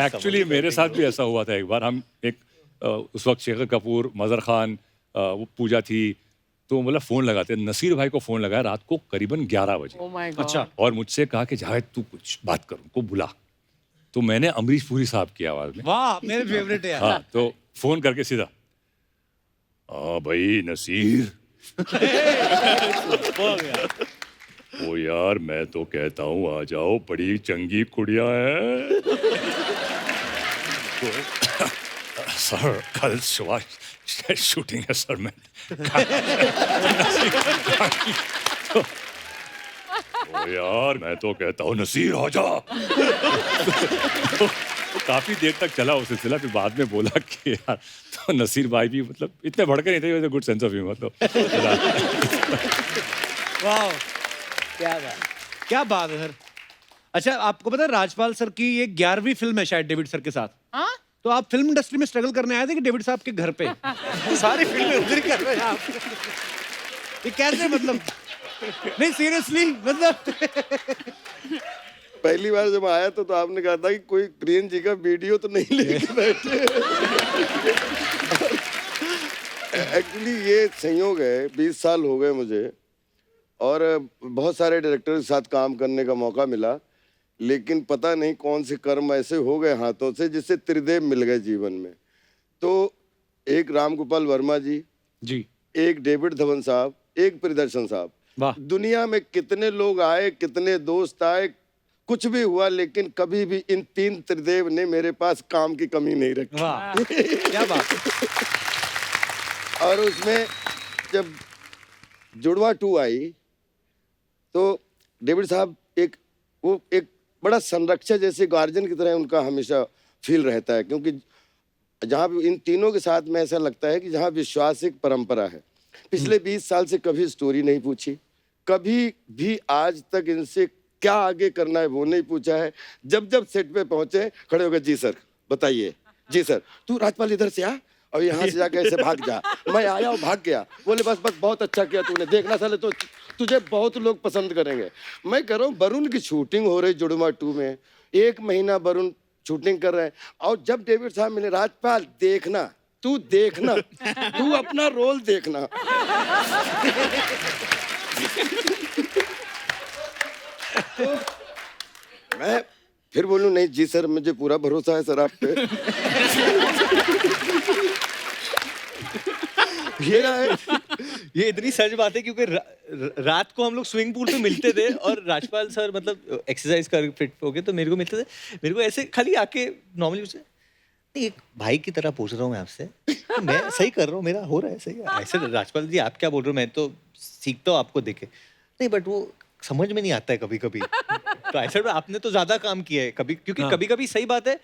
[SPEAKER 5] एक्चुअली मेरे साथ भी ऐसा हुआ था एक बार। हम एक उस वक्त शेखर कपूर, मजहर खान, वो पूजा थी, तो मतलब फ़ोन लगाते, नसीर भाई को फ़ोन लगाया रात को करीबन 11 बजे।
[SPEAKER 2] Oh my God.
[SPEAKER 1] अच्छा।
[SPEAKER 5] और मुझसे कहा कि जावेद तू कुछ बात कर, उनको बुला। तो मैंने अमरीश पुरी साहब की आवाज़ में,
[SPEAKER 1] वाह, मेरे फेवरेट है यार।
[SPEAKER 5] हाँ, तो फ़ोन करके सीधा, हाँ भाई नसीर, ओ यार मैं तो कहता हूँ आ जाओ, बड़ी चंगी कुड़िया है। सर कल सुबह शूटिंग है सर, मैं ओ यार मैं तो कहता हूँ नसीर आ जा। तो काफी देर तक चला वो सिलसिला, फिर बाद में बोला कि यार, तो नसीर भाई भी मतलब इतने भड़के नहीं थे, गुड सेंस ऑफ ह्यूमर। तो
[SPEAKER 1] वाह, क्या बात है सर। अच्छा, आपको पता है राजपाल सर की ये 11वीं फिल्म है शायद डेविड सर के साथ।
[SPEAKER 2] हाँ?
[SPEAKER 1] तो आप फिल्म इंडस्ट्री में स्ट्रगल करने आए थे कि डेविड साहब के घर पे? सारी फिल्में उधर ही कर रहे हैं आप। ये कैसे, मतलब नहीं सीरियसली, मतलब
[SPEAKER 7] पहली बार जब आया तो आपने कहा था कि कोई प्रियन जी का वीडियो तो नहीं लेके बैठे। एक्चुअली ये संयोग है, 20 साल हो गए मुझे, और बहुत सारे डायरेक्टर के साथ काम करने का मौका मिला, लेकिन पता नहीं कौन से कर्म ऐसे हो गए हाथों से जिससे त्रिदेव मिल गए जीवन में। तो एक राम गोपाल वर्मा जी, एक डेविड धवन साहब, एक प्रियदर्शन साहब।
[SPEAKER 1] वाह।
[SPEAKER 7] दुनिया में कितने लोग आए, कितने दोस्त आए, कुछ भी हुआ, लेकिन कभी भी इन 3 त्रिदेव ने मेरे पास काम की कमी नहीं रखी।
[SPEAKER 1] वाह क्या बात।
[SPEAKER 7] और उसमें जब जुड़वा 2 आई तो डेविड साहब एक बड़ा संरक्षक जैसे गार्जियन की तरह उनका हमेशा फील रहता है, क्योंकि जहाँ भी इन तीनों के साथ में ऐसा लगता है कि जहाँ विश्वास एक परंपरा है। पिछले 20 साल से कभी स्टोरी नहीं पूछी, कभी भी आज तक इनसे क्या आगे करना है वो नहीं पूछा है। जब जब सेट पे पहुंचे खड़े हो गए, जी सर बताइए, जी सर तू राजपाल इधर से आ और यहाँ से जाके ऐसे भाग जा। मैं आया और भाग गया। बोले बस बहुत अच्छा किया तूने, देखना साले तो तुझे बहुत लोग पसंद करेंगे। मैं कह रहा हूँ वरुण की शूटिंग हो रही जुड़वा 2 में, 1 महीना वरुण शूटिंग कर रहे हैं, और जब डेविड साहब मिले, राजपाल देखना, तू देखना, तू अपना रोल देखना। तो मैं फिर बोलूं नहीं जी सर मुझे पूरा भरोसा है सर आप पे।
[SPEAKER 6] ये इतनी सच बात है क्योंकि रात को हम लोग स्विमिंग पूल पे मिलते थे और राजपाल सर मतलब एक्सरसाइज कर फिट हो गए तो मेरे को मिलते थे, मेरे को ऐसे खाली आके नॉर्मली उससे नहीं, एक भाई की तरह पूछ रहा हूँ मैं आपसे, मैं सही कर रहा हूँ, मेरा हो रहा है सही है। ऐसे राजपाल जी आप क्या बोल रहे हो, मैं तो सीखता हूँ आपको देखे, नहीं बट वो समझ में नहीं आता है कभी कभी। तो ऐसे आपने तो ज्यादा काम किया है कभी, क्योंकि कभी कभी सही बात है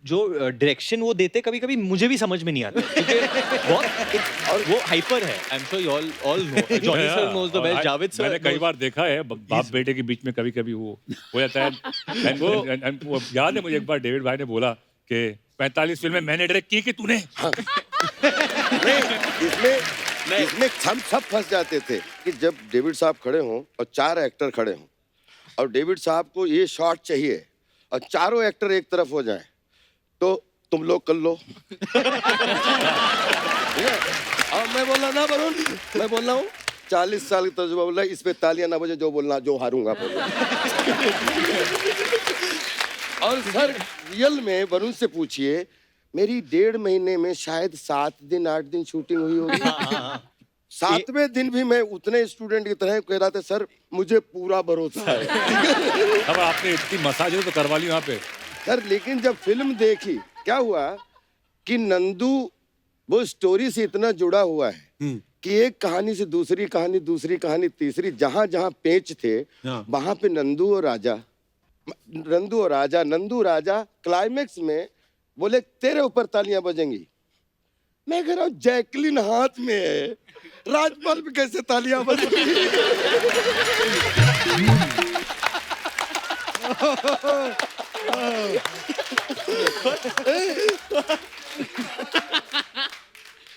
[SPEAKER 6] जो डायरेक्शन वो देते कभी कभी मुझे भी समझ में नहीं आता, क्योंकि और वो हाइपर है। I am sure you all know, Johnny sir knows the best, Javed sir
[SPEAKER 5] मैंने कई बार देखा है बाप बेटे के बीच में कभी कभी वो हो जाता है। वो याद है मुझे एक बार डेविड भाई ने बोला कि 45 फिल्में मैंने डायरेक्ट की कि तूने।
[SPEAKER 7] इसमें हम सब फंस जाते थे कि जब डेविड साहब खड़े हों और 4 एक्टर खड़े हों और डेविड साहब को ये शॉट चाहिए और चारों एक्टर एक तरफ हो जाएं, तो तुम लोग कर लो। और मैं बोला ना वरुण, मैं बोल रहा हूँ 40 साल का तजुर्बा, बोला इस पे तालियां ना बजे, जो बोलना जो हारूंगा बोलो। और सर रियल में वरुण से पूछिए, मेरी 1.5 महीने में शायद 7 दिन 8 दिन शूटिंग हुई होगी। 7वें दिन भी मैं उतने स्टूडेंट की तरह कह रहा था सर मुझे पूरा भरोसा है।
[SPEAKER 5] अब आपने इतनी मसाज तो करवा ली वहाँ पे
[SPEAKER 7] सर, लेकिन जब फिल्म देखी क्या हुआ कि नंदू वो स्टोरी से इतना जुड़ा हुआ है कि एक कहानी से दूसरी कहानी तीसरी, जहां जहां पेच थे वहां पे नंदू राजा क्लाइमेक्स में बोले तेरे ऊपर तालियां बजेंगी। मैं कह रहा हूँ जैकलिन हाथ में है, राजपाल पे कैसे तालियां बजेंगी?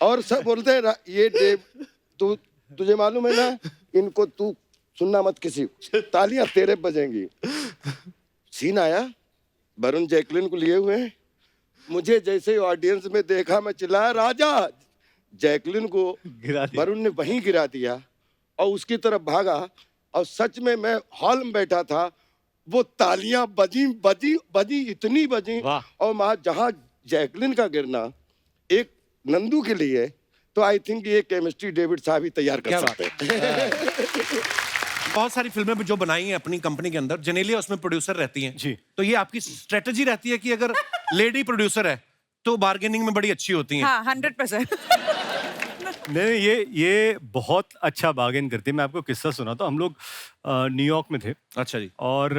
[SPEAKER 7] और सब बोलते हैं ये डेव तुझे मालूम है ना, इनको तू सुनना मत किसी को, तालियां तेरे बजेंगी। सीन आया, वरुण जैकलिन को लिए हुए हैं, मुझे जैसे ऑडियंस में देखा मैं चिल्लाया राजा, जैकलिन को वरुण ने वहीं गिरा दिया और उसकी तरफ भागा और सच में मैं हॉल में बैठा था, वो तालियां बजी इतनी बजी, और वहां जहां जैकलिन का गिरना एक नंदू के लिए, तो आई थिंक ये केमिस्ट्री डेविड साहब ही तैयार कर सकते हैं।
[SPEAKER 1] बहुत सारी फिल्में जो बनाई हैं अपनी कंपनी के अंदर, जेनेलिया उसमें प्रोड्यूसर रहती हैं जी, तो ये आपकी स्ट्रेटजी रहती है कि अगर लेडी प्रोड्यूसर है तो बार्गेनिंग में बड़ी अच्छी होती हैं?
[SPEAKER 8] हाँ, 100%।
[SPEAKER 10] नहीं, ये बहुत अच्छा बार्गेन करती है। मैं आपको किस्सा सुनाता हूँ। हम लोग न्यूयॉर्क में थे।
[SPEAKER 1] अच्छा जी।
[SPEAKER 10] और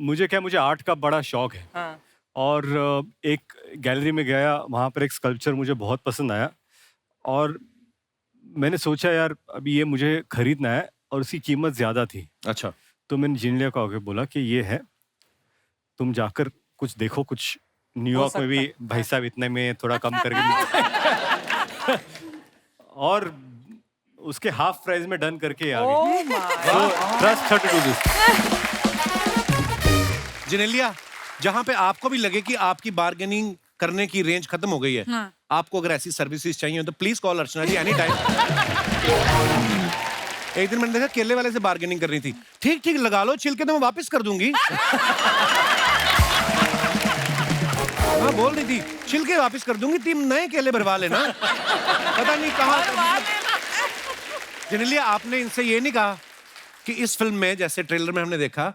[SPEAKER 10] मुझे आर्ट का बड़ा शौक है।
[SPEAKER 8] हाँ।
[SPEAKER 10] और एक गैलरी में गया, वहाँ पर एक स्कल्पचर मुझे बहुत पसंद आया और मैंने सोचा यार अभी ये मुझे खरीदना है और उसकी कीमत ज़्यादा थी।
[SPEAKER 1] अच्छा।
[SPEAKER 10] तो मैंने जेनेलिया को आके बोला कि ये है, तुम जाकर कुछ देखो, कुछ न्यूयॉर्क में भी भाई साहब इतने में थोड़ा कम करके और उसके हाफ प्राइस में डन करके आ गई। Trust her to do this.
[SPEAKER 1] Genelia, जहां पे आपको भी लगे कि आपकी बार्गेनिंग करने की रेंज खत्म हो गई है,
[SPEAKER 8] हाँ।
[SPEAKER 1] आपको अगर ऐसी सर्विसेज चाहिए तो please call Archana ji any time. एक दिन मैंने देखा केले वाले से बार्गेनिंग करनी थी, ठीक लगा लो, छिलके तो मैं वापस कर दूंगी। हाँ बोल रही थी छिलके वापस कर दूंगी, 3 नए केले भरवा लेना। पता नहीं कहाँ। जेनेलिया, आपने इनसे ये नहीं कहा कि इस फिल्म में, जैसे ट्रेलर में हमने देखा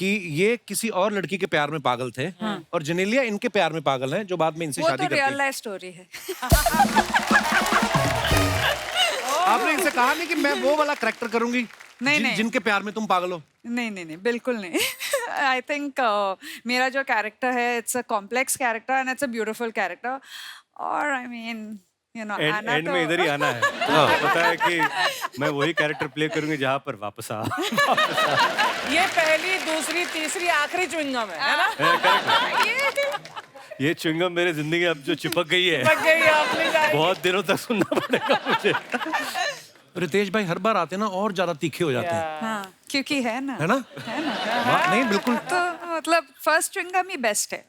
[SPEAKER 1] कि ये किसी और लड़की के प्यार में पागल थे और जेनेलिया इनके प्यार में पागल हैं जो बाद में इनसे
[SPEAKER 8] वो
[SPEAKER 1] शादी
[SPEAKER 8] तो
[SPEAKER 1] करती
[SPEAKER 8] रियल
[SPEAKER 1] है।
[SPEAKER 8] लाइफ स्टोरी है।
[SPEAKER 1] आपने इनसे कहा नहीं कि मैं वो वाला करेक्टर करूंगी
[SPEAKER 8] नहीं।
[SPEAKER 1] जिनके प्यार में तुम पागल हो?
[SPEAKER 8] नहीं बिल्कुल नहीं। आई थिंक मेरा जो कैरेक्टर है it's a complex character and it's a beautiful character. और I mean you know
[SPEAKER 10] and में इधर ही आना है। पता है कि मैं वही कैरेक्टर प्ले करूंगी जहाँ पर वापस आ।
[SPEAKER 4] ये पहली, दूसरी, तीसरी, आखिरी च्युइंगम है ना?
[SPEAKER 10] ये च्युइंगम मेरे जिंदगी अब जो चिपक गई है,
[SPEAKER 4] लग गई आपने जाए।
[SPEAKER 10] बहुत दिनों तक सुनना पड़ेगा मुझे।
[SPEAKER 1] रितेश भाई हर बार आते हैं ना और ज्यादा तीखे हो जाते हैं,
[SPEAKER 8] हाँ क्योंकि है ना
[SPEAKER 1] है ना? वाह, नहीं बिल्कुल।
[SPEAKER 8] तो मतलब फर्स्ट च्युइंगम ही बेस्ट है।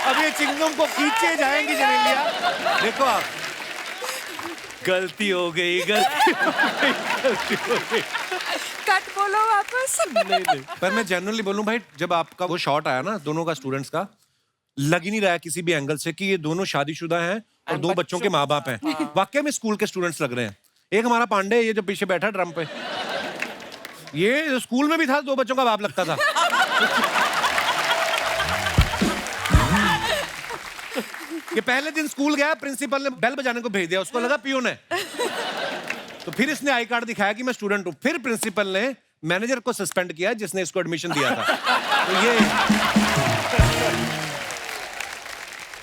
[SPEAKER 1] अब ये चिंगम को खींचे जाएंगी जेनेलिया। देखो आप,
[SPEAKER 10] गलती हो गई, गलती हो गई।
[SPEAKER 8] कट बोलो वापस।
[SPEAKER 10] नहीं।
[SPEAKER 1] पर मैं जनरली बोलूं भाई, जब आपका वो शॉट आया ना दोनों का स्टूडेंट्स का, लग ही नहीं रहा है किसी भी एंगल से कि ये दोनों शादीशुदा हैं और दो बच्चों के माँ बाप हैं। वाकई में स्कूल के स्टूडेंट्स लग रहे हैं। एक हमारा पांडे, ये जो पीछे बैठा ड्रम पे, ये स्कूल में भी था, दो बच्चों का बाप लगता था। ये पहले दिन स्कूल गया, प्रिंसिपल ने बेल बजाने को भेज दिया, उसको लगा पियून है। तो फिर इसने आई कार्ड दिखाया कि मैं स्टूडेंट हूं। फिर प्रिंसिपल ने मैनेजर को सस्पेंड किया जिसने इसको एडमिशन दिया था। तो ये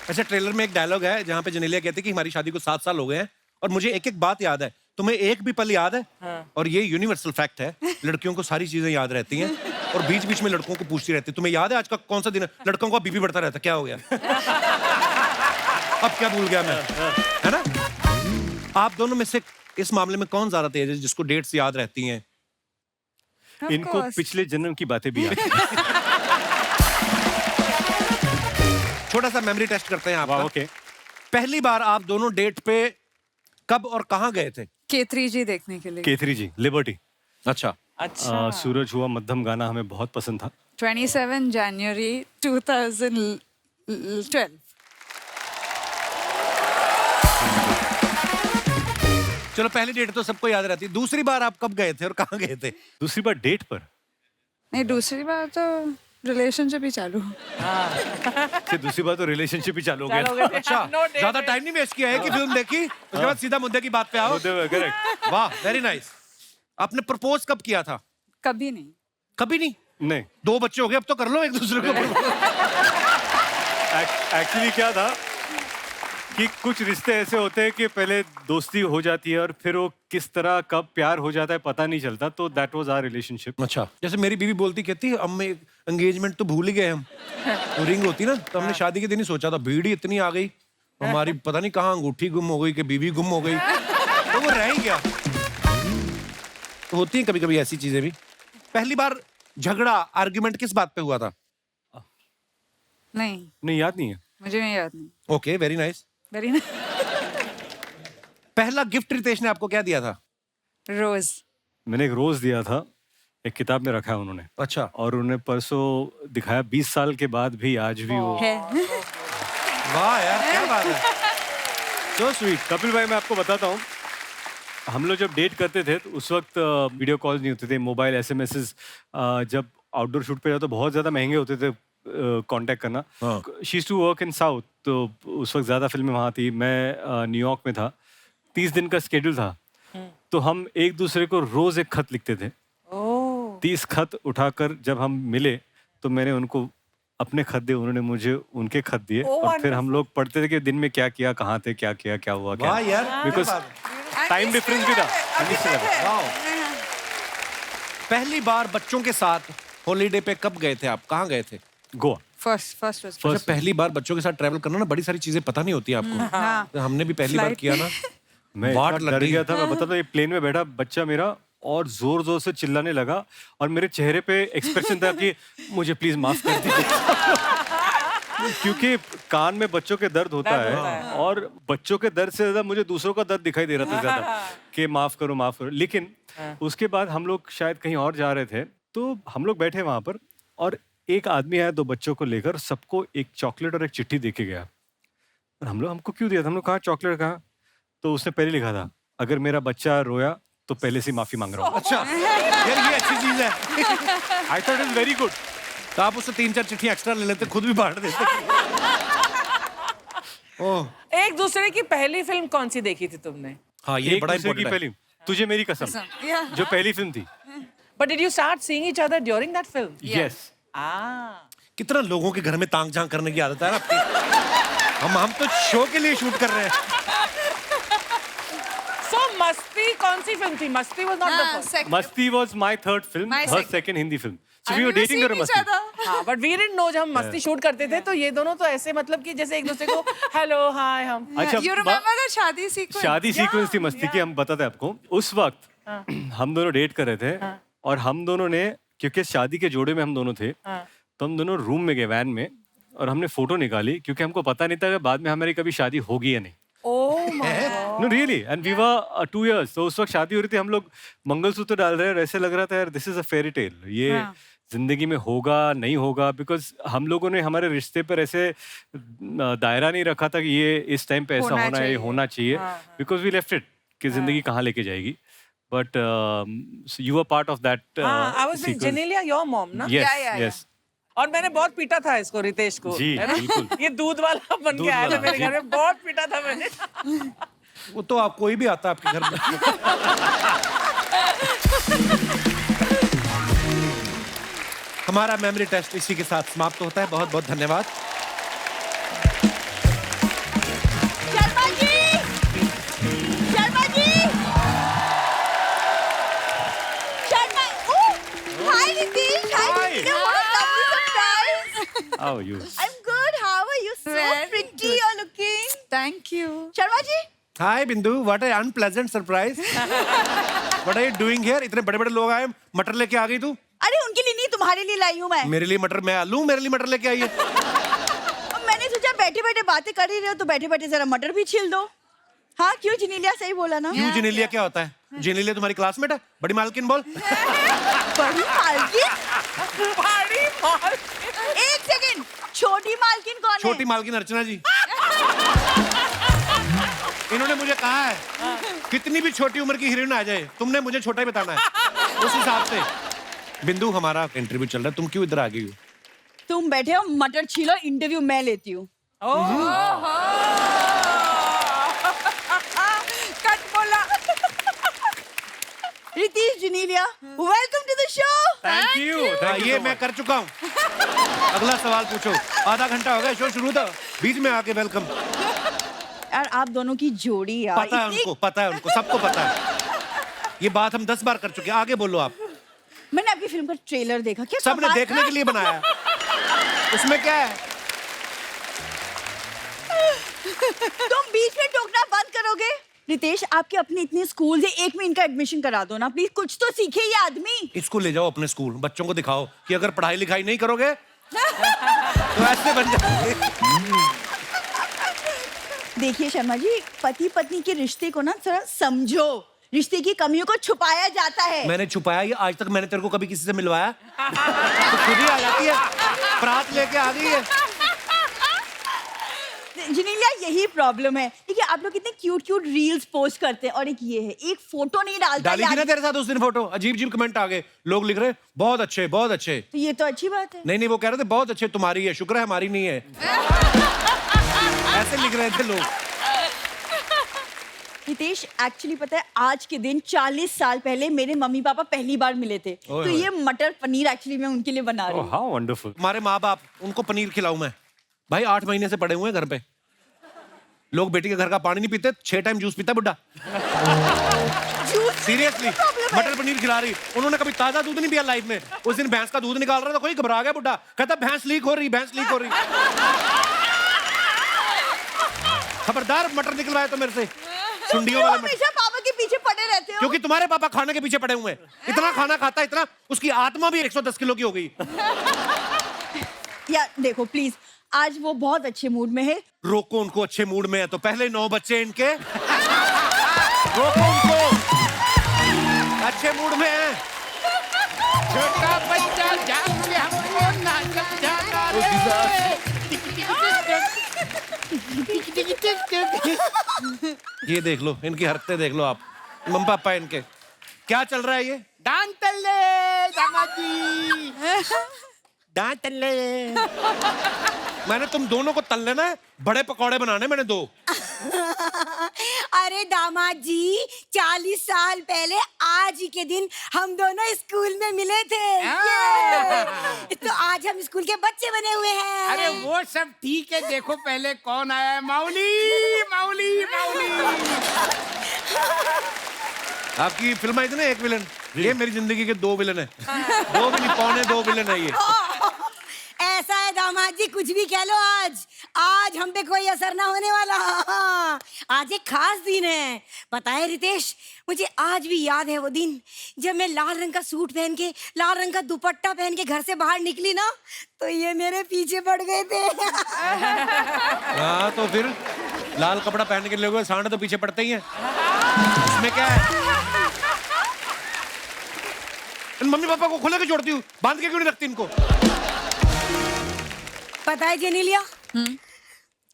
[SPEAKER 1] अच्छा, ट्रेलर में एक डायलॉग है जहां पे जेनेलिया कहती है कि हमारी शादी को 7 साल हो गए हैं और मुझे एक एक बात याद है। तुम्हें एक भी पल याद है? और ये यूनिवर्सल फैक्ट है, लड़कियों को सारी चीजें याद रहती हैं और बीच बीच में लड़कों को पूछती रहती है, तुम्हें याद है आज का कौन सा दिन है? लड़कों का बीपी बढ़ता रहता, क्या हो गया? अब क्या भूल गया मैं, है ना? आप दोनों में से इस मामले में कौन ज्यादा तेज है जिसको डेट्स याद रहती हैं?
[SPEAKER 10] इनको पिछले जन्म की बातें भी याद हैं।
[SPEAKER 1] छोटा सा मेमोरी टेस्ट करते हैं आपका।
[SPEAKER 10] ओके।
[SPEAKER 1] पहली बार आप दोनों डेट पे कब और कहां गए थे?
[SPEAKER 8] K3 जी देखने के लिए।
[SPEAKER 10] K3 जी, लिबर्टी।
[SPEAKER 1] अच्छा।
[SPEAKER 10] सूरज हुआ मध्यम गाना हमें बहुत पसंद था।
[SPEAKER 8] 27 जनवरी 2012।
[SPEAKER 1] चलो, पहली डेट तो सबको याद रहती है। दूसरी बार आप कब गए थे और कहां गए थे?
[SPEAKER 10] दूसरी बार डेट पर?
[SPEAKER 8] नहीं, दूसरी बार तो रिलेशनशिप ही चालू।
[SPEAKER 10] दूसरी बार तो रिलेशनशिप ही चालू हो गया।
[SPEAKER 1] अच्छा, ज्यादा टाइम नहीं वेस्ट किया है कि फिल्म देखी उसके बाद सीधा मुद्दे की बात पे आओ।
[SPEAKER 10] करेक्ट।
[SPEAKER 1] वाह, वेरी नाइस। आपने प्रपोज कब किया था?
[SPEAKER 8] कभी नहीं।
[SPEAKER 1] कभी नहीं?
[SPEAKER 10] नहीं।
[SPEAKER 1] 2 बच्चे हो गए, अब तो कर लो एक दूसरे को।
[SPEAKER 10] एक्चुअली क्या था कि कुछ रिश्ते ऐसे होते हैं कि पहले दोस्ती हो जाती है और फिर वो किस तरह कब प्यार हो जाता है पता नहीं चलता। तो दैट वाज आवर रिलेशनशिप।
[SPEAKER 1] अच्छा, जैसे मेरी बीवी बोलती, कहती है अब मैं एंगेजमेंट तो भूल ही गए हम। तो रिंग होती ना, तो हमने शादी के दिन ही सोचा था, भीड़ ही इतनी आ गई हमारी, पता नहीं कहाँ अंगूठी गुम हो गई कि बीवी गुम हो गई, तो वो रह ही गया। तो होती है कभी कभी ऐसी चीजें भी। पहली बार झगड़ा, आर्गुमेंट किस बात पे हुआ था?
[SPEAKER 8] नहीं,
[SPEAKER 10] याद नहीं है
[SPEAKER 8] मुझे नहीं याद नहीं।
[SPEAKER 10] Okay, very nice.
[SPEAKER 8] Very nice.
[SPEAKER 1] पहला गिफ्ट रितेश ने आपको क्या दिया था?
[SPEAKER 8] रोज।
[SPEAKER 10] मैंने एक रोज दिया था, एक किताब में रखा है उन्होंने।
[SPEAKER 1] अच्छा।
[SPEAKER 10] और उन्होंने परसों दिखाया, 20 साल के बाद भी आज भी वो।
[SPEAKER 8] है।
[SPEAKER 1] वाह यार, क्या बात है।
[SPEAKER 10] So sweet. कपिल भाई, मैं आपको बताता हूँ, हम लोग जब डेट करते थे तो उस वक्त वीडियो कॉल नहीं होते थे, मोबाइल एसएमएसेस, जब आउटडोर शूट पे जाओ तो बहुत ज़्यादा महंगे होते थे कांटेक्ट करना। She used to work in south, तो उस वक्त ज़्यादा फिल्में वहाँ थी, मैं न्यूयॉर्क में था। 30 दिन का स्केड्यूल था, तो हम एक दूसरे को रोज़ एक खत लिखते थे। 30 खत उठाकर जब हम मिले तो मैंने उनको अपने खत दिए, उन्होंने मुझे उनके खत दिए, और फिर हम लोग पढ़ते थे कि दिन में क्या किया, कहाँ थे, क्या किया, क्या हुआ, क्या।
[SPEAKER 1] वाह यार,
[SPEAKER 10] बिकॉज टाइम डिफरेंस भी था।
[SPEAKER 1] पहली बार बच्चों के साथ हॉलीडे पे कब गए थे आप? कहाँ गए थे?
[SPEAKER 10] गोवा।
[SPEAKER 8] फर्स्ट
[SPEAKER 1] अच्छा, पहली बार बच्चों के साथ ट्रैवल करना ना, बड़ी सारी चीजें पता नहीं होती आपको।
[SPEAKER 8] हाँ।
[SPEAKER 1] तो हमने भी पहली बार किया ना,
[SPEAKER 10] मैं
[SPEAKER 1] वाट
[SPEAKER 10] इतना
[SPEAKER 1] लग
[SPEAKER 10] डर
[SPEAKER 1] गई।
[SPEAKER 10] गया था, मैं बताता हूँ, ये प्लेन में बैठा बच्चा मेरा और जोर जोर से चिल्लाने लगा और मेरे चेहरे पे एक्सप्रेशन था कि मुझे प्लीज माफ कर दीजिए। क्योंकि कान में बच्चों के दर्द होता है और बच्चों के दर्द से ज्यादा मुझे दूसरों का दर्द दिखाई दे रहा था ज्यादा, कि माफ करो माफ करो। लेकिन उसके बाद हम लोग शायद कहीं और जा रहे थे, तो हम लोग बैठे वहां पर और एक आदमी आया 2 बच्चों को लेकर, सबको एक चॉकलेट और एक चिट्ठी दे के गया। और हम लोग, हमको क्यों दिया था? हम लोग कहा चॉकलेट कहाँ? तो उसने पहले लिखा था, अगर मेरा बच्चा रोया तो पहले से माफी मांग रहा हूँ।
[SPEAKER 1] अच्छा यार ये अच्छी चीज है।
[SPEAKER 10] I thought is very good.
[SPEAKER 1] तो आप उससे 3-4 चिट्ठी एक्स्ट्रा ले लेते, खुद भी बांट देते। ओह
[SPEAKER 4] एक दूसरे की पहली फिल्म कौन सी देखी थी तुमने?
[SPEAKER 1] हाँ ये
[SPEAKER 10] एक
[SPEAKER 1] बड़ा
[SPEAKER 10] दूसरे की
[SPEAKER 1] इम्पोर्टेंट है।
[SPEAKER 10] पहली तुझे मेरी कसम,
[SPEAKER 8] Yeah.
[SPEAKER 10] जो पहली फिल्म थी।
[SPEAKER 4] But did you start seeing each other during that film?
[SPEAKER 10] Yes.
[SPEAKER 1] कितना लोगों के घर में तांग झांग करने की आदत है ना आपकी। हम तो शो के लिए शूट कर रहे हैं।
[SPEAKER 4] So मस्ती कौन सी फिल्म थी? मस्ती was not the first.
[SPEAKER 10] मस्ती was my third film,
[SPEAKER 8] My
[SPEAKER 10] her
[SPEAKER 8] second.
[SPEAKER 10] second Hindi film. So we were dating during मस्ती।
[SPEAKER 4] हाँ, but we didn't know जब हम मस्ती शूट करते थे तो ये दोनों तो ऐसे मतलब कि जैसे एक दूसरे को हेलो हाय हम।
[SPEAKER 10] अच्छा
[SPEAKER 8] You remember the शादी sequence?
[SPEAKER 10] शादी सीक्वेंस थी मस्ती की, हम बताते हैं आपको। उस वक्त हम दोनों डेट कर रहे थे और हम दोनों ने, क्योंकि शादी के जोड़े में हम दोनों थे, तो हम दोनों रूम में गए वैन में और हमने फोटो निकाली, क्योंकि हमको पता नहीं था कि बाद में हमारी कभी शादी होगी या नहीं।
[SPEAKER 4] Oh my God.
[SPEAKER 10] No really, and we were 2 years। तो उस वक्त शादी हो रही थी, हम लोग मंगलसूत्र डाल रहे हैं और ऐसे लग रहा था यार this is a fairy tale, ये जिंदगी में होगा नहीं होगा, बिकॉज हम लोगों ने हमारे रिश्ते पर ऐसे दायरा नहीं रखा था कि ये इस टाइम पे ऐसा होना है, ये होना चाहिए, बिकॉज वी लेफ्ट इट कि जिंदगी कहाँ लेके जाएगी। But you are part of that.
[SPEAKER 4] I was with Genelia, your mom, ना?
[SPEAKER 10] Yes yes.
[SPEAKER 4] और मैंने बहुत पीटा था इसको, रितेश को।
[SPEAKER 10] जी,
[SPEAKER 4] है ना?
[SPEAKER 10] बिल्कुल।
[SPEAKER 4] ये दूध वाला बन के आया था मेरे घर में, बहुत पीटा था मैंने।
[SPEAKER 1] वो तो आप कोई भी आता है आपके घर में। हमारा मेमोरी टेस्ट इसी के साथ समाप्त होता है। बहुत बहुत धन्यवाद।
[SPEAKER 8] Sharma ji, Sharma ji, Sharma. Oh, hi Ritesh, hi Genelia, what a lovely surprise.
[SPEAKER 10] How are you?
[SPEAKER 8] I'm good. How are you? So pretty you're looking. Thank you. Sharma ji.
[SPEAKER 1] Hi Bindu, what a unpleasant surprise. What are you doing here? इतने बड़े बड़े लोग आए, मटर लेके आ गई तू?
[SPEAKER 8] अरे उनके लिए नहीं, तुम्हारे लिए लाई हूँ मैं।
[SPEAKER 1] मेरे लिए मटर, मैं आलू, मेरे लिए मटर लेके आई है।
[SPEAKER 8] अब मैंने सोचा बैठे बैठे बातें कर ही रहे हो तो बैठे बैठे जरा मटर भी छील दो। हाँ क्यों जिनेलिया, सही बोला ना?
[SPEAKER 1] क्यों जिनेलिया क्या होता है? जिनेलिया तुम्हारी क्लासमेट है? बड़ी मालकिन बोल।
[SPEAKER 8] बड़ी मालकिन?
[SPEAKER 4] बड़ी मालकिन?
[SPEAKER 8] एक सेकंड, छोटी मालकिन कौन है?
[SPEAKER 1] छोटी मालकिन अर्चना जी। इन्होंने मुझे कहा है कितनी भी छोटी उम्र की हीरोइन आ जाए तुमने मुझे छोटा ही बताना है, उस हिसाब से। बिंदु हमारा इंटरव्यू चल रहा है, तुम क्यों इधर आ गई हो?
[SPEAKER 8] तुम बैठे हो, मटर छीलो, इंटरव्यू मैं लेती हूँ। कट बोला। Riteish, Genelia, welcome to the show.
[SPEAKER 10] Thank you.
[SPEAKER 1] ये मैं कर चुका हूँ। अगला सवाल पूछो। आधा घंटा हो गया, शो शुरू था, बीच में आके वेलकम।
[SPEAKER 8] यार आप दोनों की जोड़ी यार,
[SPEAKER 1] पता है उनको, पता है उनको, सबको पता है। ये बात हम 10 बार कर चुके हैं, आगे बोलो आप।
[SPEAKER 8] मैंने आपकी फिल्म का ट्रेलर देखा, क्या
[SPEAKER 1] सबने
[SPEAKER 8] कमाल
[SPEAKER 1] देखने
[SPEAKER 8] था।
[SPEAKER 1] के लिए बनाया है। उसमें क्या है?
[SPEAKER 8] तुम बीच में टोकना बंद करोगे? रितेश, आपके अपने इतने स्कूल है, एक में इनका एडमिशन करा दो ना प्लीज, कुछ तो सीखे ये आदमी।
[SPEAKER 1] इसको ले जाओ अपने स्कूल, बच्चों को दिखाओ कि अगर पढ़ाई लिखाई नहीं करोगे तो ऐसे बन जाओगे।
[SPEAKER 8] देखिए शर्मा जी, पति पत्नी के रिश्ते को ना थोड़ा समझो, रिश्ते की कमियों को छुपाया जाता है।
[SPEAKER 1] मैंने छुपाया ये? आज तक मैंने तेरे को कभी किसी से मिलवाया? तो खुद ही आ जाती है, परात लेके आ गई है।
[SPEAKER 8] जिनेलिया, यही प्रॉब्लम है। देखिए आप लोग कितने क्यूट क्यूट रील्स पोस्ट करते हैं और एक ये है, एक फोटो नहीं डालता।
[SPEAKER 1] डाली थी ना तेरे साथ उस दिन फोटो, अजीब अजीब कमेंट आ गए, लोग लिख रहे बहुत अच्छे बहुत अच्छे।
[SPEAKER 8] तो ये तो अच्छी बात है।
[SPEAKER 1] नहीं नहीं, वो कह रहे थे बहुत अच्छे तुम्हारी है, शुक्र है हमारी नहीं है। ऐसे लिख रहे थे लोग।
[SPEAKER 8] हितेश, एक्चुअली पता है आज के दिन 40 साल पहले मेरे मम्मी पापा पहली बार मिले थे, तो ये मटर पनीर एक्चुअली मैं उनके लिए बना रही हूँ।
[SPEAKER 10] How wonderful.
[SPEAKER 1] हमारे माँ बाप, उनको पनीर खिलाऊं मैं? भाई 8 महीने से पड़े हुए हैं घर पे। लोग बेटी के घर का पानी नहीं पीते, 6 टाइम जूस पीता बुड्ढा। सीरियसली, मटर पनीर खिला रही। उन्होंने कभी ताजा दूध नहीं पिया लाइफ में। उस दिन भैंस का दूध निकाल रहा था, कोई घबरा गया बुड्ढा, कहता भैंस लीक हो रही, भैंस लीक हो रही। खबरदार मटर निकलवाए तो मेरे से, सुंडियों वाला मटर।
[SPEAKER 8] हमेशा पापा के पीछे पड़े रहते हो।
[SPEAKER 1] क्योंकि तुम्हारे पापा खाने के पीछे पड़े हुए हैं। इतना खाना खाता है, इतना, उसकी आत्मा भी 110 किलो की हो गई।
[SPEAKER 8] यार देखो प्लीज, आज वो बहुत अच्छे मूड में है।
[SPEAKER 1] रोको उनको, अच्छे मूड में है तो पहले 9 बच्चे इनके, रोको उनको, अच्छे मूड में है।
[SPEAKER 9] छोटा बच्चा जान से हमको नाचत जाता
[SPEAKER 1] ये देख लो, इनकी हरकतें देख लो आप, मम्मी पापा इनके। क्या चल रहा है ये?
[SPEAKER 11] डांस तल्ले दामाद जी, डांस तल्ले।
[SPEAKER 1] मैंने तुम दोनों को तल लेना है, बड़े पकौड़े बनाने मैंने 2।
[SPEAKER 12] अरे दामाद जी, 40 साल पहले आज ही के दिन हम दोनों स्कूल में मिले थे। तो आज हम स्कूल के बच्चे बने हुए हैं।
[SPEAKER 11] अरे वो सब ठीक है, देखो पहले कौन आया है। माउली माउली माउली।
[SPEAKER 1] आपकी फिल्म आई थी ना एक विलन, ये मेरी जिंदगी के 2 विलन है। 2 भी नहीं, पौने 2 विलन है ये।
[SPEAKER 12] ऐसा है दामाद जी, कुछ भी कह लो, आज हम पे कोई असर ना होने वाला। आज एक खास दिन है, पता है रितेश, मुझे आज भी याद है वो दिन जब मैं लाल रंग का सूट पहन के, लाल रंग का दुपट्टा पहन के घर से बाहर निकली ना, तो ये मेरे पीछे पड़ गए थे।
[SPEAKER 1] हाँ तो फिर लाल कपड़ा पहन के लोग सांड तो पीछे पड़ते ही हैं, इसमें क्या है? मम्मी पापा को खुले के छोड़ती हूँ, बांध के क्यों नहीं रखती इनको?
[SPEAKER 12] पता है जेनेलिया,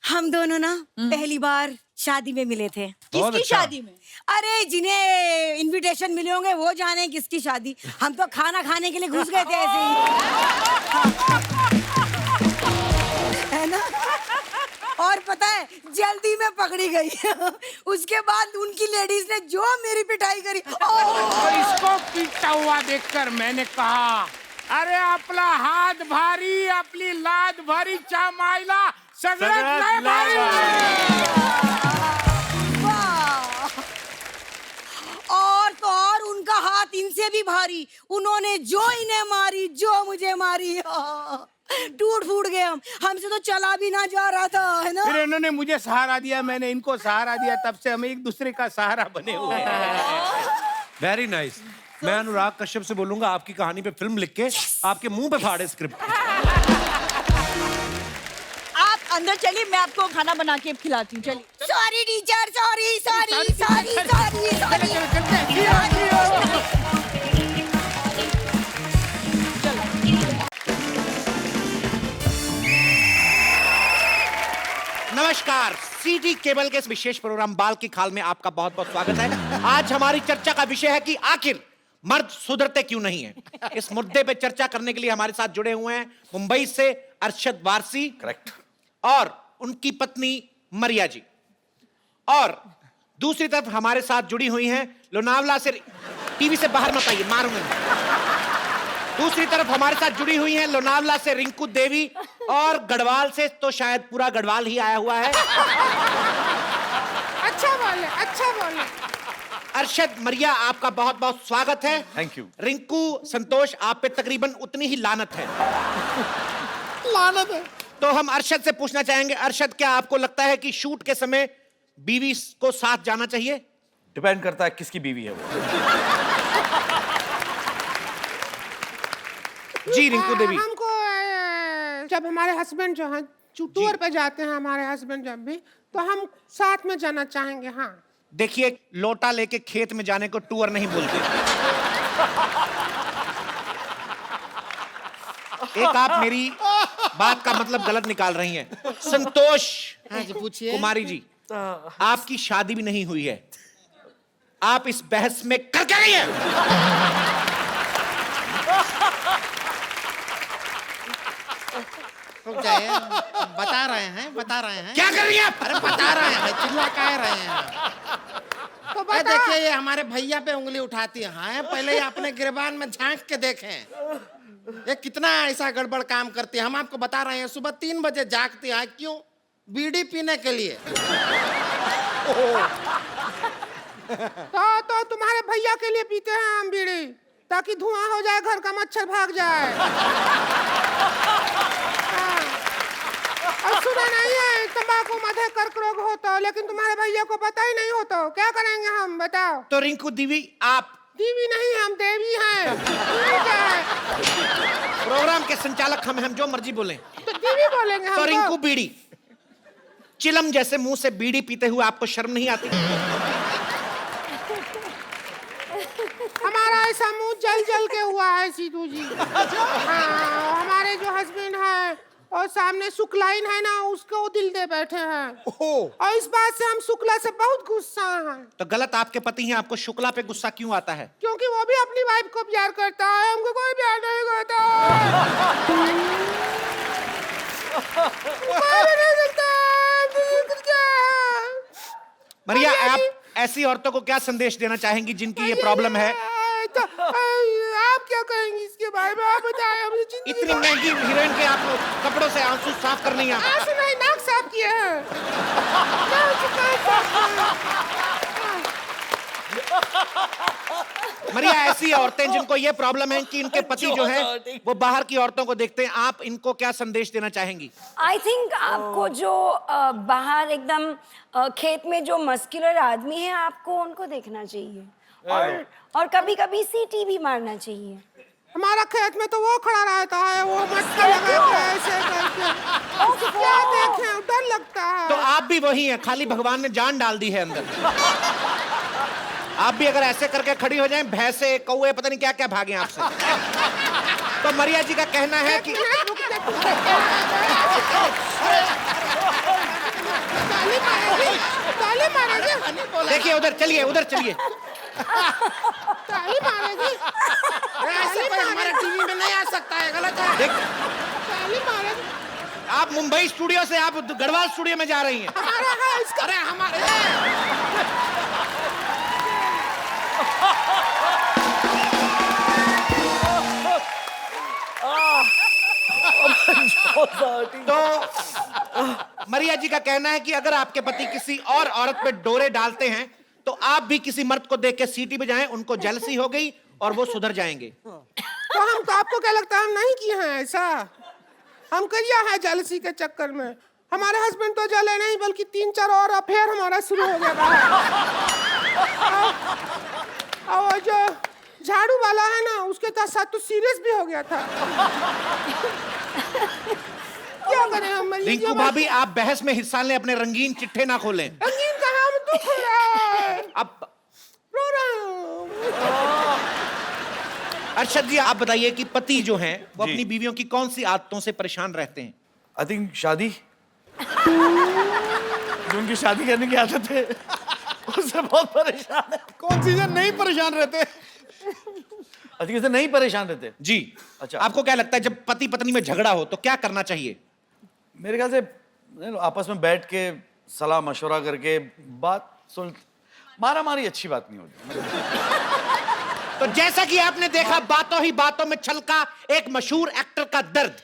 [SPEAKER 12] हम दोनों ना पहली बार शादी में मिले थे।
[SPEAKER 1] किसकी शादी में?
[SPEAKER 12] अरे जिन्हें इनविटेशन मिले होंगे वो जाने किसकी शादी, हम तो खाना खाने के लिए घुस गए थे ऐसे ही। है ना? और पता है जल्दी में पकड़ी गई। उसके बाद उनकी लेडीज ने जो मेरी पिटाई करी।
[SPEAKER 11] और इसको पीटता हुआ देखकर मैंने कहा, अरे आपला हात भारी, आपली लाद भारी, चामायला सगळ्यात लय भारी।
[SPEAKER 12] और तो और उनका हाथ इनसे भी भारी, उन्होंने जो इन्हें मारी, जो मुझे मारी, टूट फूट गए हम, हमसे तो चला भी ना जा रहा था, है ना?
[SPEAKER 11] फिर इन्होंने मुझे सहारा दिया, मैंने इनको सहारा दिया, तब से हम एक दूसरे का सहारा बने हुए हैं।
[SPEAKER 1] Very nice. मैं अनुराग कश्यप से बोलूंगा आपकी कहानी पे फिल्म लिख के आपके मुंह पे फाड़े स्क्रिप्ट।
[SPEAKER 12] आप अंदर चलिए, मैं आपको खाना बना के खिलाती हूँ। चलिए। Sorry teacher, sorry sorry sorry sorry sorry.
[SPEAKER 13] नमस्कार, सीडी केबल के इस विशेष प्रोग्राम बाल की खाल में आपका बहुत बहुत स्वागत है। आज हमारी चर्चा का विषय है कि आखिर मर्द सुधरते क्यों नहीं है। इस मुद्दे पे चर्चा करने के लिए हमारे साथ जुड़े हुए हैं मुंबई से अरशद वारसी, करेक्ट, और उनकी पत्नी मरिया जी, और दूसरी तरफ हमारे साथ जुड़ी हुई हैं लोनावला से, टीवी से बाहर मत आइए, मारूंगा। दूसरी तरफ हमारे साथ जुड़ी हुई हैं लोनावला से रिंकू देवी, और गढ़वाल से तो शायद पूरा गढ़वाल ही आया हुआ है।
[SPEAKER 11] अच्छा बोले, अच्छा बोले।
[SPEAKER 13] अरशद, मरिया, आपका बहुत बहुत स्वागत है।
[SPEAKER 1] Thank you.
[SPEAKER 13] रिंकू, संतोष, आप पे तकरीबन उतनी ही लानत है।
[SPEAKER 11] लानत है।
[SPEAKER 13] तो हम अरशद से पूछना चाहेंगे, अरशद, क्या आपको लगता है कि शूट के समय बीवी को साथ जाना चाहिए?
[SPEAKER 1] डिपेंड करता है किसकी बीवी है वो।
[SPEAKER 13] जी रिंकू देवी।
[SPEAKER 11] हमको जब हमारे हस्बैंड जो हैं टूर पे जाते हैं, हमारे हस्बैंड जब भी, तो हम साथ में जाना चाहेंगे। हाँ
[SPEAKER 13] देखिए, लोटा लेके खेत में जाने को टूर नहीं बोलते। एक आप मेरी बात का मतलब गलत निकाल रही हैं। संतोष,
[SPEAKER 11] हाँ जी, पूछिए।
[SPEAKER 13] कुमारी जी, आपकी शादी भी नहीं हुई है, आप इस बहस में कर क्या रही हैं?
[SPEAKER 11] बता रहे हैं
[SPEAKER 13] क्या कर रही हैं आप?
[SPEAKER 11] अरे बता रहे हैं, चिल्ला कह रहे हैं। तो देखिए, ये हमारे भैया पे उंगली उठाती है। पहले ये अपने गिरबान में झांक के देखें, ये कितना ऐसा गड़बड़ काम करती है। हम आपको बता रहे हैं, सुबह 3 बजे जागती है। क्यों? बीड़ी पीने के लिए। तो तुम्हारे भैया के लिए पीते हैं हम बीड़ी, ताकि धुआं हो जाए, घर का मच्छर भाग जाए। और सुना नहीं है तंबाकू मध्य कर्क रोग होता, लेकिन तुम्हारे भैया को पता ही नहीं होता। क्या करेंगे हम, बताओ?
[SPEAKER 13] तो रिंकू देवी, आप
[SPEAKER 11] देवी नहीं, हम देवी हैं।
[SPEAKER 13] प्रोग्राम के संचालक हम जो मर्जी बोलें।
[SPEAKER 11] तो देवी बोलेंगे हम।
[SPEAKER 13] तो रिंकू, बीड़ी, चिलम जैसे मुंह से बीड़ी पीते हुए आपको शर्म नहीं आती?
[SPEAKER 11] हमारा ऐसा मुंह जल जल के हुआ है सीधू जी। हाँ, हमारे जो हस्बैंड हैं और सामने शुक्लाइन है ना, उसको दिल दे बैठे हैं। और इस बात से हम शुक्ला से बहुत गुस्सा हैं।
[SPEAKER 13] तो गलत आपके पति हैं, आपको शुक्ला पे गुस्सा क्यों आता है?
[SPEAKER 11] क्योंकि वो भी अपनी वाइफ को प्यार करता है, हमको कोई प्यार नहीं करता।
[SPEAKER 13] मरिया, आप ऐसी औरतों को क्या संदेश देना चाहेंगी जिनकी ये प्रॉब्लम है?
[SPEAKER 11] तो, आप क्या कहेंगी इसके बारे में? आप बताएं। मुझे जिंदगी
[SPEAKER 13] इतनी महंगी हीरोइन के आप कपड़ों से आंसू साफ कर नहीं आप?
[SPEAKER 11] आंसू नहीं, नाक साफ किए हैं।
[SPEAKER 13] मरिया, ऐसी औरतें जिनको ये प्रॉब्लम है कि इनके पति जो है वो बाहर की औरतों को देखते हैं, आप इनको क्या संदेश देना चाहेंगी?
[SPEAKER 12] आई थिंक आपको जो बाहर एकदम खेत में जो मस्कुलर आदमी है, आपको उनको देखना चाहिए और कभी कभी सीटी भी मारना चाहिए।
[SPEAKER 11] हमारा खेत में तो वो खड़ा रहता है, वो मटका लगा के ऐसे करके। क्या देखें, डर लगता है।
[SPEAKER 13] तो आप भी वही हैं, खाली भगवान ने जान डाल दी है अंदर। आप भी अगर ऐसे करके खड़ी हो जाएं, भैंसे कौवे पता नहीं क्या क्या भागें आपसे। तो मरिया जी का कहना है कि देखिए उधर चलिए, उधर चलिए।
[SPEAKER 11] ताली मारेगी। ऐसे कोई हमारे टीवी में नहीं आ सकता है, गलत है। ताली मारेगी।
[SPEAKER 13] आप मुंबई स्टूडियो से आप गढ़वाल स्टूडियो में जा रही हैं।
[SPEAKER 11] हमारा है इसका। अरे हमारे
[SPEAKER 13] तो मरिया जी का कहना है कि अगर आपके पति किसी और औरत पे डोरे डालते हैं तो आप भी किसी मर्द को देख के सीटी बजाएं, उनको जेलसी हो गई और वो सुधर जाएंगे।
[SPEAKER 11] तो हम तो आपको क्या लगता है हम नहीं किए हैं ऐसा? हम किया है जेलसी के चक्कर में। हमारे हस्बैंड तो जले नहीं, बल्कि 3-4 और अफेयर हमारा शुरू हो गया था। और जो झाड़ू वाला है ना, उसके साथ तो सीरियस भी हो गया था। क्या करें हम?
[SPEAKER 13] रिंकू भाभी, आप बहस में हिस्सा लें, अपने रंगीन चिट्ठे ना खोलें।
[SPEAKER 11] रंगीन कहाँ, हम दुख हो रहा है।
[SPEAKER 13] अब
[SPEAKER 11] रो रहा हूँ।
[SPEAKER 13] अर्शद जी, आप बताइए कि पति जो हैं वो अपनी बीवियों की कौन सी आदतों से परेशान रहते हैं?
[SPEAKER 14] आई थिंक शादी। जो उनकी शादी करने की आदत है उससे बहुत परेशान है।
[SPEAKER 1] कौन सी से नहीं परेशान रहते?
[SPEAKER 14] अधिक से नहीं परेशान रहते
[SPEAKER 13] जी।
[SPEAKER 14] अच्छा,
[SPEAKER 13] आपको क्या लगता है जब पति पत्नी में झगड़ा हो तो क्या करना चाहिए?
[SPEAKER 14] मेरे ख्याल से आपस में बैठ के सलाह मशवरा करके बात सुन, मारा मारी अच्छी बात नहीं होती।
[SPEAKER 13] तो जैसा कि आपने देखा, बातों ही बातों में छलका एक मशहूर एक्टर का दर्द।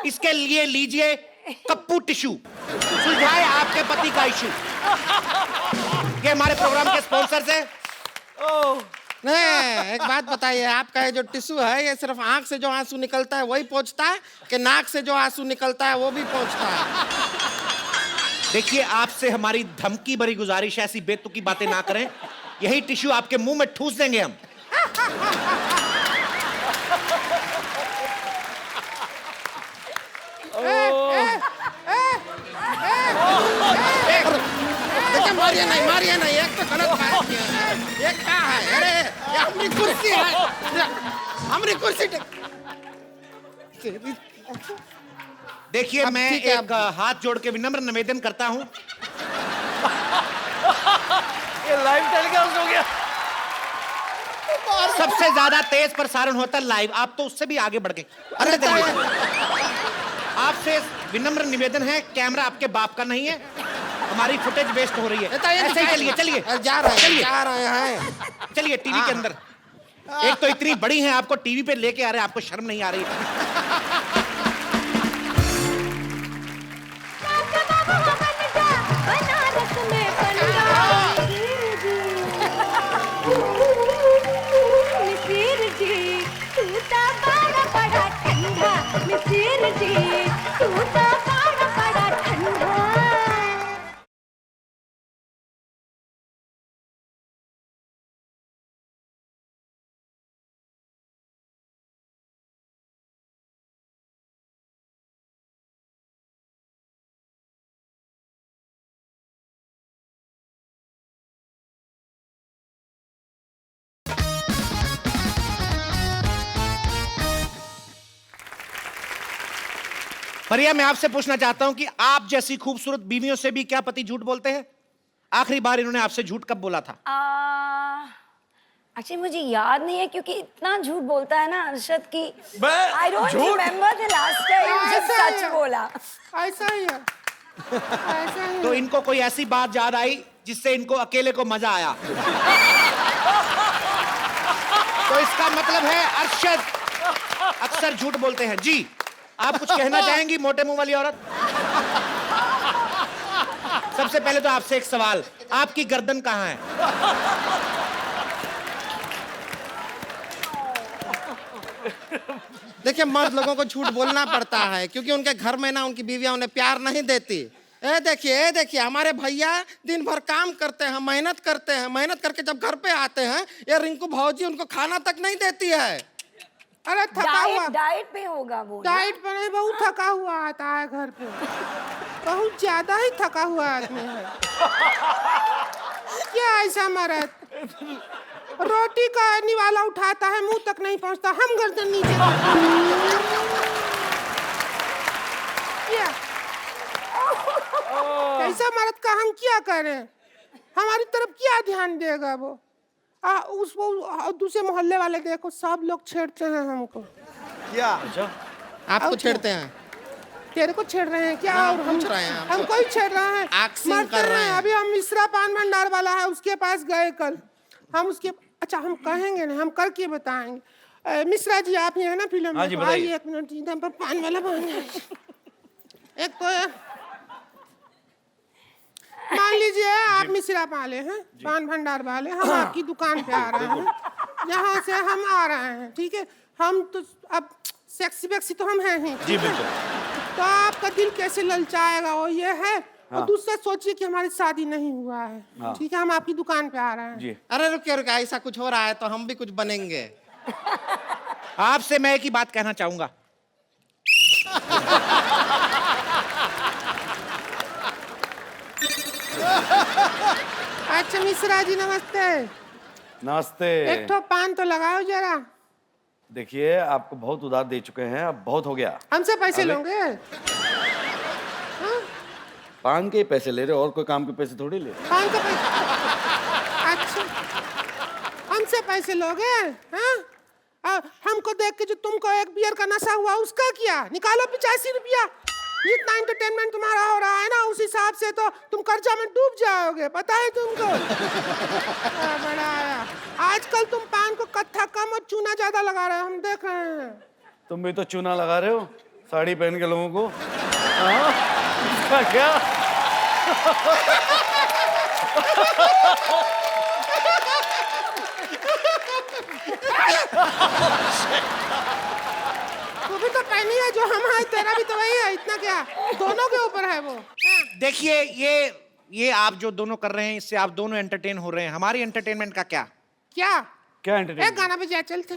[SPEAKER 13] इसके लिए लीजिए कप्पू टिश्यू, सुलझाए आपके पति का इशू। ये हमारे प्रोग्राम के स्पॉन्सर्स हैं।
[SPEAKER 11] नहीं, एक बात बताइए, आपका ये जो टिश्यू है, ये सिर्फ आंख से जो आंसू निकलता है वही पहुंचता है कि नाक से जो आंसू निकलता है वो भी पहुंचता है?
[SPEAKER 13] देखिए, आपसे हमारी धमकी भरी गुजारिश है, ऐसी बेतुकी बातें ना करें। यही टिश्यू आपके मुंह में ठूस देंगे हम।
[SPEAKER 11] देखिए, मारिए नहीं, एक तो गलत बात किया है। ये क्या है? अरे ये हमारी कुर्सी है, हमारी कुर्सी।
[SPEAKER 13] देखिए, मैं एक हाथ जोड़ के विनम्र निवेदन करता हूं।
[SPEAKER 14] ये लाइव टेलीकास्ट हो गया।
[SPEAKER 13] सबसे ज्यादा तेज प्रसारण होता है लाइव, आप तो उससे भी आगे बढ़ गए। अरे आपसे विनम्र निवेदन है, कैमरा आपके बाप का नहीं है, हमारी फुटेज वेस्ट हो रही है। ऐसे ही चलिए चलिए
[SPEAKER 11] जा रहे हैं
[SPEAKER 13] चलिए टीवी के अंदर। एक तो इतनी बड़ी हैं, आपको टीवी पे लेके आ रहे हैं, आपको शर्म नहीं आ रही? परिया, मैं आपसे पूछना चाहता हूं कि आप जैसी खूबसूरत बीवियों से भी क्या पति झूठ बोलते हैं? आखिरी बार इन्होंने आपसे झूठ कब बोला था?
[SPEAKER 12] एक्चुअली मुझे याद नहीं है क्योंकि इतना झूठ बोलता है ना अरशद की आई डोंट
[SPEAKER 11] झूठ?
[SPEAKER 12] रिमेम्बर द लास्ट टाइम जब
[SPEAKER 11] ऐसा
[SPEAKER 12] सच
[SPEAKER 11] है।
[SPEAKER 12] बोला।
[SPEAKER 11] ऐसा ही है, ऐसा ही
[SPEAKER 13] तो
[SPEAKER 11] है।
[SPEAKER 13] इनको कोई ऐसी बात याद आई जिससे इनको अकेले को मजा आया? तो इसका मतलब है अरशद अक्सर झूठ बोलते हैं। जी, आप कुछ कहना चाहेंगी मोटे मुंह वाली औरत? सबसे पहले तो आपसे एक सवाल, आपकी गर्दन कहाँ है?
[SPEAKER 11] देखिए, मर्द लोगों को झूठ बोलना पड़ता है क्योंकि उनके घर में ना उनकी बीवियां उन्हें प्यार नहीं देती। ए देखिए हमारे भैया दिन भर काम करते हैं, मेहनत करते हैं, मेहनत करके जब घर पे आते हैं ये रिंकू भौजी उनको खाना तक नहीं देती है। अरे थका हुआ,
[SPEAKER 12] डाइट पे होगा वो ना?
[SPEAKER 11] डाइट पर नहीं, बहुत थका हुआ आता है घर पे, बहुत ज्यादा ही थका हुआ आदमी है। क्या ऐसा मर्द रोटी का निवाला उठाता है, मुंह तक नहीं पहुंचता, हम गर्दन नीचे क्या? ऐसा मर्द का हम क्या करें? हमारी तरफ क्या ध्यान देगा वो? उसको दूसरे मोहल्ले वाले देखो, सब लोग छेड़ते हैं हमको।
[SPEAKER 14] क्या? अच्छा,
[SPEAKER 11] आपको छेड़ते हैं? तेरे को छेड़ रहे हैं क्या? और हम हमको ही छेड़ रहे हैं, मरते हैं। अभी हम मिश्रा पान भंडार वाला है उसके पास गए कल, हम उसके अच्छा हम कहेंगे ना, हम करके बताएंगे। मिश्रा जी आप ये है ना फिल्म
[SPEAKER 14] हाँ जी,
[SPEAKER 11] में,
[SPEAKER 14] बताइए।
[SPEAKER 11] आइए 1 मिनट, इधर पर पान वाला पान है। एक तो मान लीजिए आप मिश्रा वाले हैं, पान भंडार वाले, हम आपकी दुकान पे आ रहे हैं, यहाँ से हम आ रहे हैं, ठीक है? हम तो अब सेक्सी वेक्सी तो हम हैं ही,
[SPEAKER 14] जी बिल्कुल।
[SPEAKER 11] तो आपका दिल कैसे ललचाएगा? वो ये है। और दूसरा सोचिए कि हमारी शादी नहीं हुआ है, ठीक है? हम आपकी दुकान पे आ रहे हैं।
[SPEAKER 14] जी।
[SPEAKER 11] अरे रुकिए, ऐसा कुछ हो रहा है तो हम भी कुछ बनेंगे।
[SPEAKER 13] आपसे मैं एक ही बात कहना चाहूंगा,
[SPEAKER 11] अच्छा मिश्रा जी नमस्ते।
[SPEAKER 14] नमस्ते।
[SPEAKER 11] एक ठो पान तो लगाओ जरा।
[SPEAKER 14] देखिए, आपको बहुत उधार दे चुके हैं, अब बहुत हो गया।
[SPEAKER 11] हमसे पैसे लोगे?
[SPEAKER 14] पान के ही पैसे ले रहे हो, और कोई काम के पैसे थोड़ी ले रहे।
[SPEAKER 11] पान का पैसे? अच्छा, हमसे पैसे लोगे? हाँ? हमको देख के जो तुमको एक बियर का नशा हुआ उसका क्या? निकालो 85 रुपया। जितना एंटरटेनमेंट तुम्हारा हो रहा है ना, उस हिसाब से तो तुम कर्जा में डूब जाओगे, पता है तुमको? बड़ा आया। आजकल तुम पान को कत्था कम और चूना ज्यादा लगा रहे हो, हम देख रहे हैं।
[SPEAKER 14] तुम भी तो चूना लगा रहे हो साड़ी पहन के लोगों को। हाँ? क्या?
[SPEAKER 11] तू भी तो पहनी है जो हम है, तेरा भी तो वही है, इतना क्या? दोनों के ऊपर है वो।
[SPEAKER 13] देखिए ये आप जो दोनों कर रहे हैं इससे आप दोनों एंटरटेन हो रहे हैं, हमारी एंटरटेनमेंट का क्या?
[SPEAKER 11] क्या?
[SPEAKER 14] क्या एंटरटेनमेंट?
[SPEAKER 11] एक गाना बजा चलते।